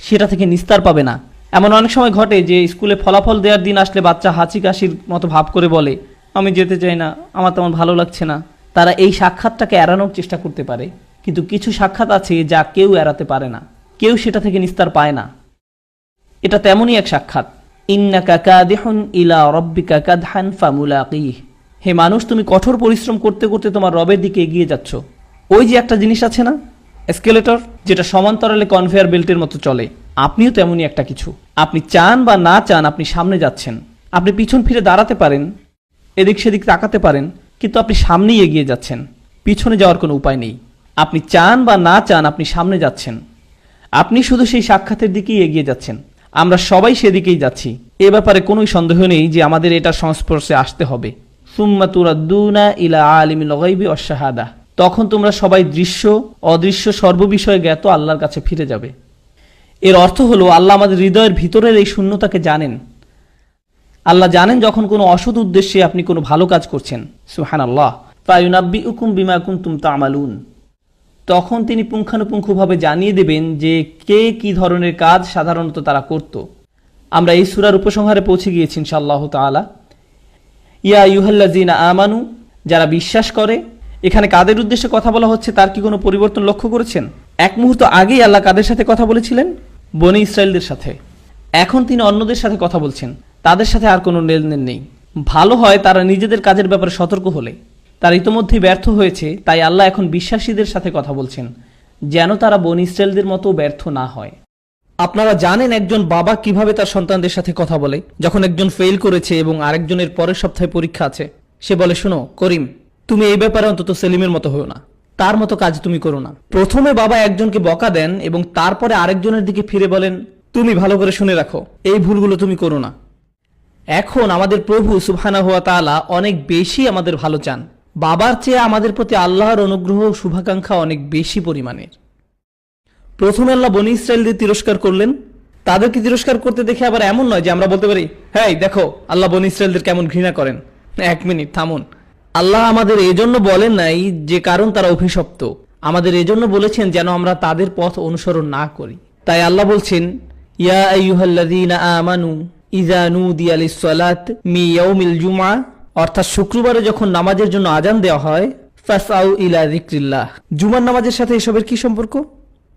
সেটা থেকে নিস্তার পাবে না। এমন অনেক সময় ঘটে যে স্কুলে ফলাফল দেওয়ার দিন আসলে বাচ্চা হাঁচি কাশির মতো ভাব করে বলে, আমি যেতে চাই না, আমার তেমন ভালো লাগছে না। তারা এই সাক্ষাৎটাকে এড়ানোর চেষ্টা করতে পারে, কিন্তু কিছু সাক্ষাৎ আছে যা কেউ এড়াতে পারে না, কেউ সেটা থেকে নিস্তার পায় না। এটা তেমনই এক সাক্ষাৎ। ইন্নাকা কাদিহুন ইলা রাব্বিকা কাদহান ফামুলাকিহ, হে মানুষ, তুমি কঠোর পরিশ্রম করতে করতে তোমার রবের দিকে এগিয়ে যাচ্ছ। ওই যে একটা জিনিস আছে না, এসকেলেটর, যেটা সমান্তরালে কনভেয়ার বেল্টের মতো চলে, আপনিও তেমনই একটা কিছু। আপনি চান বা না চান আপনি সামনে যাচ্ছেন। আপনি পিছন ফিরে দাঁড়াতে পারেন, এদিক সেদিক তাকাতে পারেন, কিন্তু আপনি সামনেই এগিয়ে যাচ্ছেন। পিছনে যাওয়ার কোনো উপায় নেই। আপনি চান বা না চান আপনি সামনে যাচ্ছেন। আপনি শুধু সেই সাক্ষাতের দিকেই এগিয়ে যাচ্ছেন। আমরা সবাই সেদিকেই যাচ্ছি, এ ব্যাপারে কোনোই সন্দেহ নেই যে আমাদের এটা সংস্পর্শে আসতে হবে। সুম্মা তুরাদ্দুনা ইলা আলিমিল গায়বি ওয়াশ শাহাদা, তখন তোমরা সবাই দৃশ্য অদৃশ্য সর্ববিষয়ে জ্ঞাত আল্লাহর কাছে ফিরে যাবে। এর অর্থ হলো আল্লাহ আমাদের হৃদয়ের ভিতরের এই শূন্যতাকে জানেন। আল্লাহ জানেন যখন কোনো অসৎ উদ্দেশ্যে আপনি কোনো ভালো কাজ করছেন। সুবহানাল্লাহ। ফায়ুনাব্বিউকুম বিমা কুনতুম তা'মালুন, তখন তিনি পুঙ্খানুপুঙ্খভাবে জানিয়ে দেবেন যে কে কি ধরনের কাজ সাধারণত তারা করত। আমরা এই সূরার উপসংহারে পৌঁছে গিয়েছি ইনশাআল্লাহ তাআলা। ইয়া আইয়ুহাল্লাযীনা আমানু, যারা বিশ্বাস করে। এখানে কাদের উদ্দেশ্যে কথা বলা হচ্ছে তার কি কোনো পরিবর্তন লক্ষ্য করেছেন? এক মুহূর্ত আগেই আল্লাহ কাদের সাথে কথা বলেছিলেন? বনী ইসরায়েলদের সাথে। এখন তিনি অন্যদের সাথে কথা বলছেন, তাদের সাথে আর কোনো লেনদেন নেই। ভালো হয় তারা নিজেদের কাজের ব্যাপারে সতর্ক হলে। তারা ইতোমধ্যেই ব্যর্থ হয়েছে, তাই আল্লাহ এখন বিশ্বাসীদের সাথে কথা বলছেন যেন তারা বনী ইসরায়েলদের মতো ব্যর্থ না হয়। আপনারা জানেন একজন বাবা কিভাবে তার সন্তানদের সাথে কথা বলে। যখন একজন ফেল করেছে এবং আরেকজনের পরের সপ্তাহে পরীক্ষা আছে, সে বলে, শোনো করিম, তুমি এই ব্যাপারে অন্তত সেলিমের মতো হও না, তার মতো কাজ তুমি করো না। প্রথমে বাবা একজনকে বকা দেন এবং তারপরে আরেকজনের দিকে ফিরে বলেন, তুমি ভালো করে শুনে রাখো, এই ভুলগুলো তুমি করো না। এখন আমাদের প্রভু সুবহানাহু ওয়া তাআলা অনেক বেশি আমাদের ভালো চান। বাবার চেয়ে আমাদের প্রতি আল্লাহর অনুগ্রহ ও শুভাকাঙ্ক্ষা অনেক বেশি পরিমাণের। প্রথমে আল্লাহ বনী ইসরায়েলদের তিরস্কার করলেন। তাদেরকে তিরস্কার করতে দেখে আবার এমন নয় যে আমরা বলতে পারি, হ্যাঁ দেখো আল্লাহ বনী ইসরায়েলদের কেমন ঘৃণা করেন। এক মিনিট থামুন। আল্লাহ আমাদের এজন্য বলেন নাই যে কারণ তারা অভিশপ্ত, আমাদের এজন্য বলেছেন যেন আমরা তাদের পথ অনুসরণ না করি। তাই আল্লাহ বলছেন, ইয়া আইয়ুহাল্লাযীনা আমানু ইযা নুদিয়া লিস-সালাত মি ইয়াউমিল জুমআ, অর্থাৎ শুক্রবারে যখন নামাজের জন্য আজান দেওয়া হয়, ফাসআউ ইলা যিকরিল্লাহ। জুমার নামাজের সাথে এসবের কি সম্পর্ক?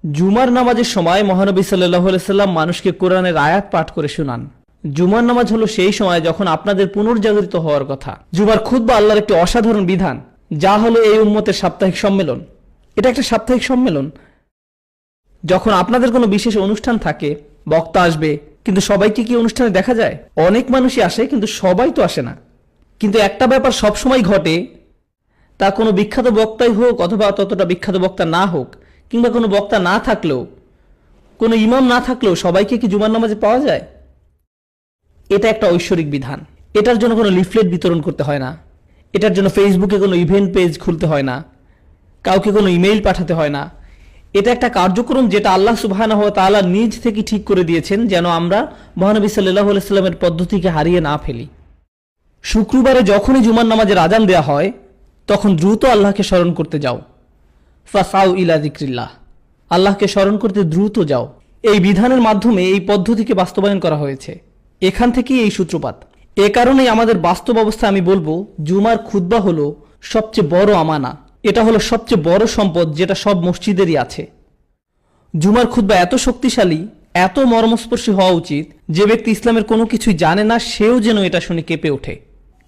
জুমার নামাজের সময় মহানবী সাল্লাল্লাহু আলাইহি সাল্লাম মানুষকে কোরআনের আয়াত পাঠ করে শোনান। জুমার নামাজ হলো সেই সময় যখন আপনাদের পুনর্জাগরিত হওয়ার কথা। জুমার খুতবা আল্লাহর একটি অসাধারণ বিধান, যা হলো এই উম্মতের সাপ্তাহিক সম্মেলন। এটা একটা সাপ্তাহিক সম্মেলন। যখন আপনাদের কোনো বিশেষ অনুষ্ঠান থাকে, বক্তা আসবে, কিন্তু সবাইকে কি অনুষ্ঠানে দেখা যায়? অনেক মানুষই আসে কিন্তু সবাই তো আসে না। কিন্তু একটা ব্যাপার সবসময় ঘটে, তা কোনো বিখ্যাত বক্তাই হোক অথবা ততটা বিখ্যাত বক্তা না হোক, কিংবা কোনো বক্তা না থাকলেও, কোনো ইমাম না থাকলেও সবাইকে কি জুমার নামাজে পাওয়া যায়? এটা একটা ঐশ্বরিক বিধান। এটার জন্য কোনো লিফলেট বিতরণ করতে হয় না, এটার জন্য ফেসবুকে কোনো ইভেন্ট পেজ খুলতে হয় না, কাউকে কোনো ইমেইল পাঠাতে হয় না। এটা একটা কার্যক্রম যেটা আল্লাহ সুবহানাহু ওয়া তাআলা নিজ থেকে ঠিক করে দিয়েছেন যেন আমরা মহানবী সাল্লাল্লাহু আলাইহি সাল্লামের পদ্ধতিকে হারিয়ে না ফেলি। শুক্রবারে যখনই জুমার নামাজের আজান দেয়া হয় তখন দ্রুত আল্লাহকে স্মরণ করতে যাও। ফাসাউ ইলা যিকরিল্লাহ, আল্লাহকে স্মরণ করতে দ্রুত যাও। এই বিধানের মাধ্যমে এই পদ্ধতিকে বাস্তবায়ন করা হয়েছে। এখান থেকেই এই সূত্রপাত। এ কারণেই আমাদের বাস্তব অবস্থা আমি বলবো জুমার খুতবা হলো সবচেয়ে বড় আমানা। এটা হলো সবচেয়ে বড় সম্পদ যেটা সব মসজিদেরই আছে। জুমার খুতবা এত শক্তিশালী, এত মর্মস্পর্শী হওয়া উচিত যে ব্যক্তি ইসলামের কোনো কিছুই জানে না সেও যেন এটা শুনে কেঁপে ওঠে।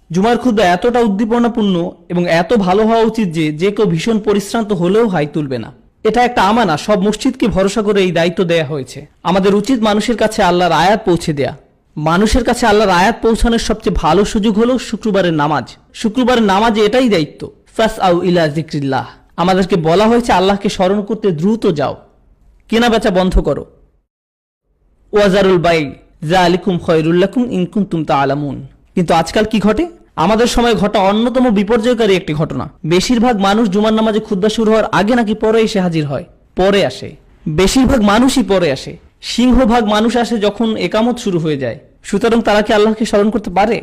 জুমার খুতবা এতটা উদ্দীপনাপূর্ণ এবং এত ভালো হওয়া উচিত যে কেউ ভীষণ পরিশ্রান্ত হলেও হাই তুলবে না। এটা একটা আমানা, সব মসজিদকে ভরসা করে এই দায়িত্ব দেয়া হয়েছে। আমাদের উচিত মানুষের কাছে আল্লাহর আয়াত পৌঁছে দেয়া। মানুষের কাছে আল্লাহর আয়াত পৌঁছানোর সবচেয়ে ভালো সুযোগ হলো শুক্রবারের নামাজ। শুক্রবারের নামাজে এটাই দায়িত্ব। ফাসআউ ইলা যিকরিল্লাহ, আমাদেরকে বলা হয়েছে আল্লাহকে স্মরণ করতে দ্রুত যাও। কেনা বেচা বন্ধ করো। ওয়াজারুল বাই যালিকুম খায়রুল লাকুম ইন কুনতুম তা'লামুন। কিন্তু আজকাল কি ঘটে? আমাদের সময় ঘটা অন্যতম বিপর্যয়কারী একটি ঘটনা। বেশিরভাগ মানুষ জুমার নামাজে খুতবা শুরু হওয়ার আগে নাকি পরে এসে হাজির হয়, পরে আসে। বেশিরভাগ মানুষই পরে আসে। সিংহভাগ মানুষ আসে যখন একামত শুরু হয়ে যায়। সুতরাং তারা কি আল্লাহকে স্মরণ করতে পারে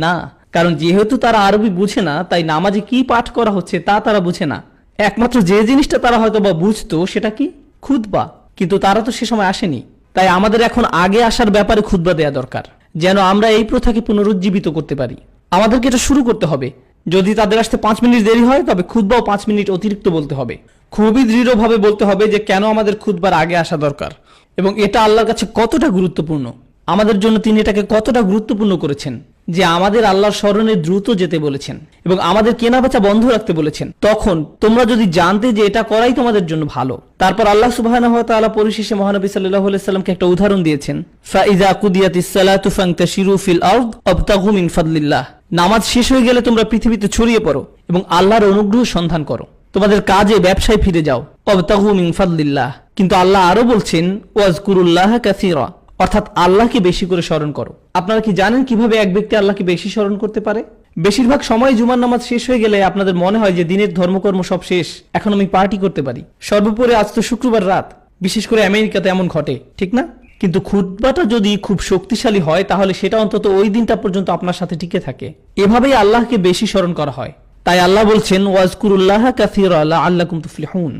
না? কারণ যেহেতু তারা আরবি বুঝে না, তাই নামাজে কি পাঠ করা হচ্ছে তা তারা বুঝে না। একমাত্র যে জিনিসটা তারা হয়তো বা বুঝতো সেটা কি? খুতবা। কিন্তু তারা তো সে সময় আসেনি। তাই আমাদের এখন আগে আসার ব্যাপারে খুতবা দেয়া দরকার, যেন আমরা এই প্রথাকে পুনরুজ্জীবিত করতে পারি। আমাদেরকে এটা শুরু করতে হবে। যদি তাদের আসতে 5 মিনিট দেরি হয় তবে খুতবাও 5 মিনিট অতিরিক্ত বলতে হবে। খুবই দৃঢ়ভাবে বলতে হবে যে কেন আমাদের খুতবার আগে আসা দরকার এবং এটা আল্লাহর কাছে কতটা গুরুত্বপূর্ণ। আমাদের জন্য তিনি এটাকে কতটা গুরুত্বপূর্ণ করেছেন যে আমাদের আল্লাহর স্মরণে দ্রুত যেতে বলেছেন এবং আমাদের কেনাবেচা বন্ধ রাখতে বলেছেন। তখন তোমরা যদি জানতে যে এটা করাই তোমাদের জন্য ভালো। তারপর আল্লাহ সুবহানাহু ওয়া তাআলা পরিশেষে মহানবী সাল্লাল্লাহু আলাইহি সাল্লামকে একটা উদাহরণ দিয়েছেন। ফাইযা কুদিয়াতিস সালাতু ফান্তাশিরু ফিল আরদ ওয়াবতাগু মিন ফাদলিল্লাহ। নামাজ শেষ হয়ে গেলে তোমরা পৃথিবীতে ছড়িয়ে পড়ো এবং আল্লাহর অনুগ্রহ সন্ধান করো। তোমাদের কাজে ব্যবসায় ফিরে যাও। ওয়াবতাগু মিন ফাদলিল্লাহ। কিন্তু আল্লাহ আরো বলছেন ওয়াজকুরুল্লাহ কাসীরা, অর্থাৎ আল্লাহকে বেশি করে স্মরণ করো। আপনারা কি জানেন কিভাবে এক ব্যক্তি আল্লাহকে বেশি স্মরণ করতে পারে? বেশিরভাগ সময় জুমার নামাজ শেষ হয়ে গেলে আপনাদের মনে হয় যে দিনের ধর্মকর্ম সব শেষ, এখন আমি পার্টি করতে পারি। সর্বোপরি আজ তো শুক্রবার রাত, বিশেষ করে আমেরিকাতে এমন ঘটে, ঠিক না? কিন্তু খুতবাটা যদি খুব শক্তিশালী হয় তাহলে সেটা অন্তত ওই দিনটা পর্যন্ত আপনার সাথে টিকে থাকে। এভাবেই আল্লাহকে বেশি স্মরণ করা হয়। তাই আল্লাহ বলছেন ওয়াজকুরুল্লাহ কাসীরা লাআল্লাকুম তুফলিহুন,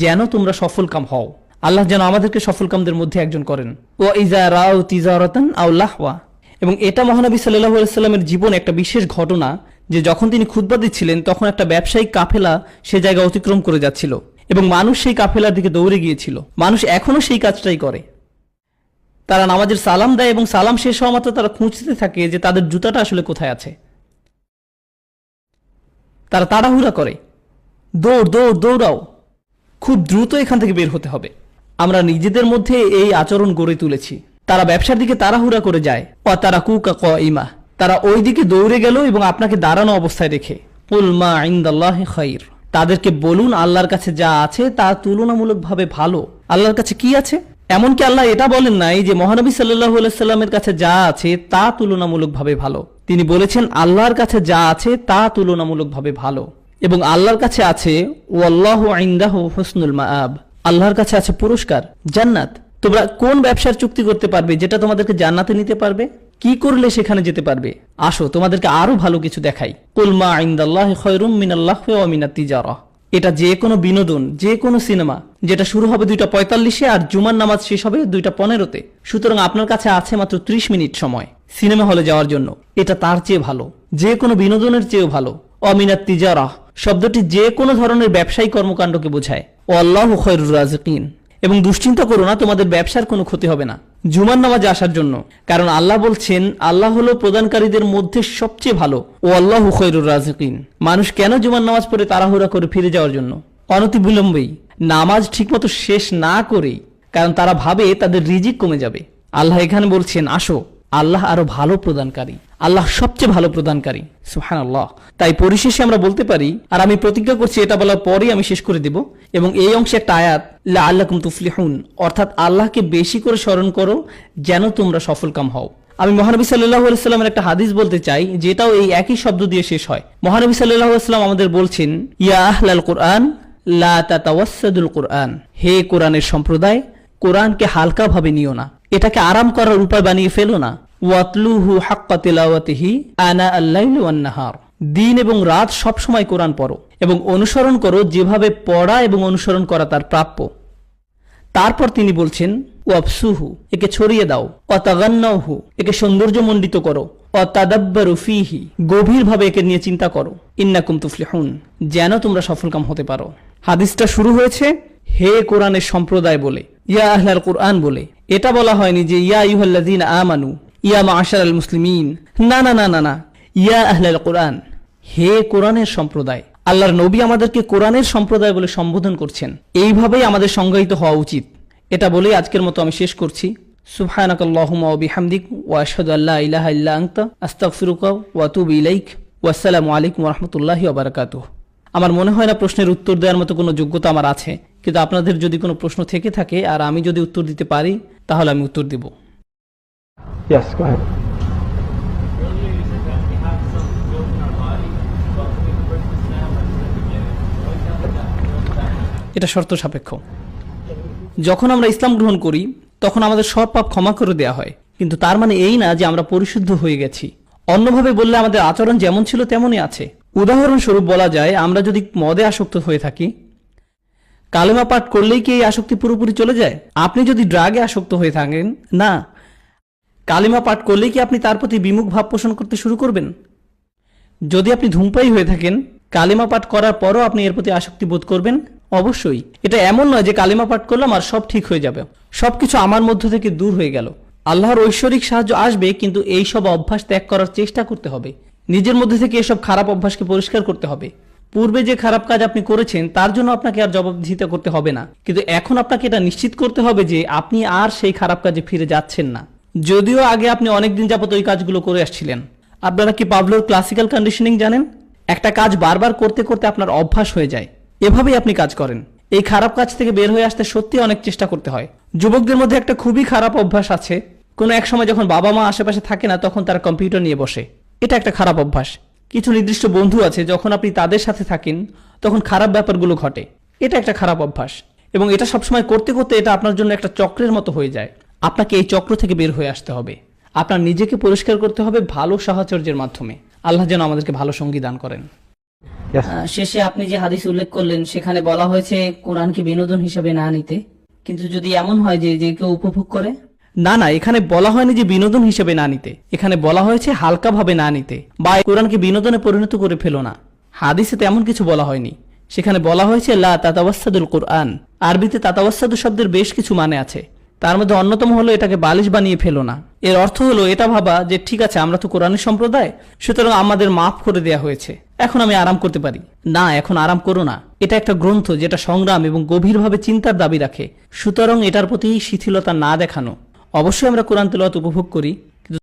যেন তোমরা সফলকাম হও। আল্লাহ যেন আমাদেরকে সফলকামদের মধ্যে একজন করেন। ওয়া ইযা রাউ তিজারাতান আও লাহওয়া, এবং এটা মহানবী সাল্লাল্লাহু আলাইহি সাল্লামের জীবনে একটা বিশেষ ঘটনা যে যখন তিনি খুতবা দিচ্ছিলেন তখন একটা ব্যবসায়িক কাফেলা সে জায়গা অতিক্রম করে যাচ্ছিল এবং মানুষ সেই কাফেলার দিকে দৌড়ে গিয়েছিল। মানুষ এখনো সেই কাজটাই করে। তারা নামাজের সালাম দেয় এবং সালাম শেষ হওয়া মাত্র তারা খুঁজতে থাকে যে তাদের জুতাটা আসলে কোথায় আছে। তারা তাড়াহুড়া করে, দৌড়াও, খুব দ্রুত এখান থেকে বের হতে হবে। আমরা নিজেদের মধ্যে এই আচরণ গড়ে তুলেছি। তারা ব্যবসার দিকে তাড়াহুড়া করে যায়। ওয়াতারাকুকা কাইমা, তারা ওই দিকে দৌড়ে গেল এবং আপনাকে দাঁড়ানো অবস্থায় রেখে। কুল মা ইনদাল্লাহি খায়র, তাদেরকে বলুন আল্লাহর কাছে যা আছে তা তুলনামূলকভাবে ভালো। আল্লাহর কাছে কি আছে? এমনকি আল্লাহ এটা বলেন নাই যে মহানবী সাল্লাল্লাহু আলাইহি সাল্লামের কাছে যা আছে তা তুলনামূলকভাবে ভালো। তিনি বলেছেন আল্লাহর কাছে যা আছে তা তুলনামূলকভাবে ভালো। এবং আল্লাহর কাছে আছে ওয়াল্লাহু ইনদাহু হুসনুল মাআব, আল্লাহর কাছে আছে পুরস্কার, জান্নাত। তোমরা কোন ব্যবসার চুক্তি করতে পারবে যেটা তোমাদেরকে জান্নাতে নিতে পারবে? কি করলে সেখানে যেতে পারবে? আসো তোমাদেরকে আরো ভালো কিছু দেখাই। কুল মা ইনদাল্লাহি খায়রুম মিনাল্লাহি ওয়া মিনাত তিজারা, এটা যে কোনো বিনোদন, যে কোনো সিনেমা যেটা শুরু হবে 2:45 আর জুমার নামাজ শেষ হবে 2:15। সুতরাং আপনার কাছে আছে মাত্র 30 মিনিট সময় সিনেমা হলে যাওয়ার জন্য। এটা তার চেয়ে ভালো, যে কোনো বিনোদনের চেয়েও ভালো। অমিনাত তিজারা শব্দটি যে কোনো ধরনের ব্যবসায়িক কর্মকাণ্ডকে বোঝায়। ওয়াল্লাহু খায়রুর রাযিকিন, এবং দুশ্চিন্তা করো না, তোমাদের ব্যবসার কোনো ক্ষতি হবে না জুমার নামাজে আসার জন্য, কারণ আল্লাহ বলছেন আল্লাহ হলো প্রদানকারীদের মধ্যে সবচেয়ে ভালো। ওয়াল্লাহু খায়রুর রাযিকিন। মানুষ কেন জুমার নামাজ পড়ে তাড়াহুড়া করে ফিরে যাওয়ার জন্য? অনতি বিলম্বেই নামাজ ঠিকমতো শেষ না করেই, কারণ তারা ভাবে তাদের রিজিক কমে যাবে। আল্লাহ এখানে বলছেন আসো, আল্লাহ আরো ভালো প্রদানকারী, আল্লাহ সবচেয়ে ভালো প্রদানকারী। সুবহানাল্লাহ। তাই পরিশেষে আমরা বলতে পারি, আর আমি প্রতিজ্ঞা করছি এটা বলার পরেই আমি শেষ করে দেব, এবং এই অংশে একটা আয়াত লাআল্লাকুম তুফলিহুন, অর্থাৎ আল্লাহকে বেশি করে স্মরণ করো যেন তোমরা সফলকাম হও। আমি মহানবী সাল্লাল্লাহু আলাইহি সাল্লামের একটা হাদিস বলতে চাই যেটাও এই একই শব্দ দিয়ে শেষ হয়। মহানবী সাল্লাল্লাহু আলাইহি সাল্লাম আমাদের বলছেন ইয়া আহলাল কুরআন লা তাতাওয়াসসাদুল কুরআন, হে কোরআনের সম্প্রদায়, কোরআনকে হালকাভাবে নিও না, এটাকে আরাম করার উপায় বানিয়ে ফেলো না। ওয়াতলুহু হাক্কা তিলাওয়াতিহি আনা আল-লাইলি ওয়ান-নাহার, দিন এবং রাত সব সময় কোরআন পড়ো এবং অনুসরণ করো যেভাবে পড়া এবং অনুসরণ করা তার প্রাপ্য। তারপর তিনি বলছেন ওয়াবসুহু, একে ছড়িয়ে দাও, ওয়াতাগান্নাহু, একে সৌন্দর্যমণ্ডিত করো, ওয়াতাদাব্বারু ফীহি, গভীরভাবে একে নিয়ে চিন্তা করো, ইন্নাকুম তুফলিহুন, যেন তোমরা সফলকাম হতে পারো। হাদিসটা শুরু হয়েছে হে কোরআনের সম্প্রদায় বলে, ইয়া আহলাল কুরআন বলে। এটা বলা হয়নি যে ইয়া আইয়ুহাল্লাযীনা আমানু, ইয়া মা'আশারাল মুসলিমিন, না না না না না, ইয়া আহলাল কুরআন, হে কোরআনের সম্প্রদায়। আল্লাহর নবী আমাদেরকে কোরআনের সম্প্রদায় বলে সম্বোধন করছেন, এইভাবেই আমাদের সংজ্ঞায়িত হওয়া উচিত। এটা বলেই আজকের মতো আমি শেষ করছি। সুবহানাকাল্লাহুম্মা ওয়া বিহামদিক ওয়া আশহাদু আল্লা ইলাহা ইল্লা আনতা আস্তাগফিরুকা ওয়া আতুবু ইলাইক ওয়া আসসালামু আলাইকুম ওয়া রাহমাতুল্লাহি ওয়া বারাকাতুহু। আমার মনে হয় না প্রশ্নের উত্তর দেওয়ার মতো কোনো যোগ্যতা আমার আছে, কিন্তু আপনাদের যদি কোনো প্রশ্ন থেকে থাকে আর আমি যদি উত্তর দিতে পারি তাহলে আমি উত্তর দেব। Yes, go ahead. এটা শর্ত সাপেক্ষ। যখন আমরা ইসলাম গ্রহণ করি তখন আমাদের সব পাপ ক্ষমা করে দেওয়া হয়, কিন্তু তার মানে এই না যে আমরা পরিশুদ্ধ হয়ে গেছি। অন্যভাবে বললে আমাদের আচরণ যেমন ছিল তেমনই আছে। উদাহরণস্বরূপ বলা যায়, আমরা যদি মদে আসক্ত হয়ে থাকি, কালেমা পাঠ করলেই কি এই আসক্তি পুরোপুরি চলে যায়? আপনি যদি ড্রাগে আসক্ত হয়ে থাকেন, না, কালেমা পাঠ করলেই কি আপনি তার প্রতি বিমুখ ভাব পোষণ করতে শুরু করবেন? যদি আপনি ধূমপায়ী হয়ে থাকেন, কালিমা পাঠ করার পরও আপনি এর প্রতি আসক্তি বোধ করবেন? অবশ্যই। এটা এমন নয় যে কালিমা পাঠ করলাম আর সব ঠিক হয়ে যাবে, সবকিছু আমার মধ্য থেকে দূর হয়ে গেল। আল্লাহর ঐশ্বরিক সাহায্য আসবে, কিন্তু এই সব অভ্যাস ত্যাগ করার চেষ্টা করতে হবে। নিজের মধ্যে থেকে এসব খারাপ অভ্যাসকে পরিষ্কার করতে হবে। পূর্বে যে খারাপ কাজ আপনি করেছেন তার জন্য আপনাকে আর জবাবদিহিতা করতে হবে না, কিন্তু এখন আপনাকে এটা নিশ্চিত করতে হবে যে আপনি আর সেই খারাপ কাজে ফিরে যাচ্ছেন না। যদিও আগে আপনি অনেকদিন যাবত ওই কাজগুলো করে আসছিলেন। আপনারা কি পাভলোর ক্লাসিক্যাল কন্ডিশনিং জানেন? একটা কাজ বারবার করতে করতে আপনার অভ্যাস হয়ে যায়, এভাবেই আপনি কাজ করেন। এই খারাপ কাজ থেকে বের হয়ে আসতে সত্যি অনেক চেষ্টা করতে হয়। যুবকদের মধ্যে একটা খুবই খারাপ অভ্যাস আছে, কোনো এক সময় যখন বাবা মা আশেপাশে থাকে না তখন তারা কম্পিউটার নিয়ে বসে। এটা একটা খারাপ অভ্যাস। কিছু নির্দিষ্ট বন্ধু আছে, যখন আপনি তাদের সাথে থাকেন তখন খারাপ ব্যাপারগুলো ঘটে। এটা একটা খারাপ অভ্যাস, এবং এটা সবসময় করতে করতে এটা আপনার জন্য একটা চক্রের মতো হয়ে যায়। আপনাকে এই চক্র থেকে বের হয়ে আসতে হবে। আপনার নিজেকে পরিষ্কার করতে হবে ভালো সাহচর্যের মাধ্যমে। আল্লাহ যেন আমাদেরকে ভালো সঙ্গী দান করেন। শেষে আপনি যে হাদিস উল্লেখ করলেন সেখানে বলা হয়েছে কোরআনকে বিনোদন হিসেবে না নিতে, কিন্তু যদি এমন হয় যে যে কেউ উপভোগ করে? না না, এখানে বলা হয়নি যে বিনোদন হিসেবে না নিতে, এখানে বলা হয়েছে হালকাভাবে না নিতে, বা কোরআনকে বিনোদনে পরিণত করে ফেলো না। হাদিসে তেমন কিছু বলা হয়নি। সেখানে বলা হয়েছে লা তাতাওয়াসসাদুল কুরআন। আরবিতে তাতাওয়াসসাদু শব্দের বেশ কিছু মানে আছে, তার মধ্যে অন্যতম হলো এটাকে বালিশ বানিয়ে ফেলো না। এর অর্থ হলো এটা ভাবা যে ঠিক আছে, আমরা তো কোরআনের সম্প্রদায়, সুতরাং আমাদের মাফ করে দেয়া হয়েছে, এখন আমি আরাম করতে পারি। না, এখন আরাম করো না। এটা একটা গ্রন্থ যেটা সংগ্রাম এবং গভীরভাবে চিন্তার দাবি রাখে, সুতরাং এটার প্রতি শিথিলতা না দেখানো। অবশ্যই আমরা কোরআন তেলাওয়াত উপভোগ করি,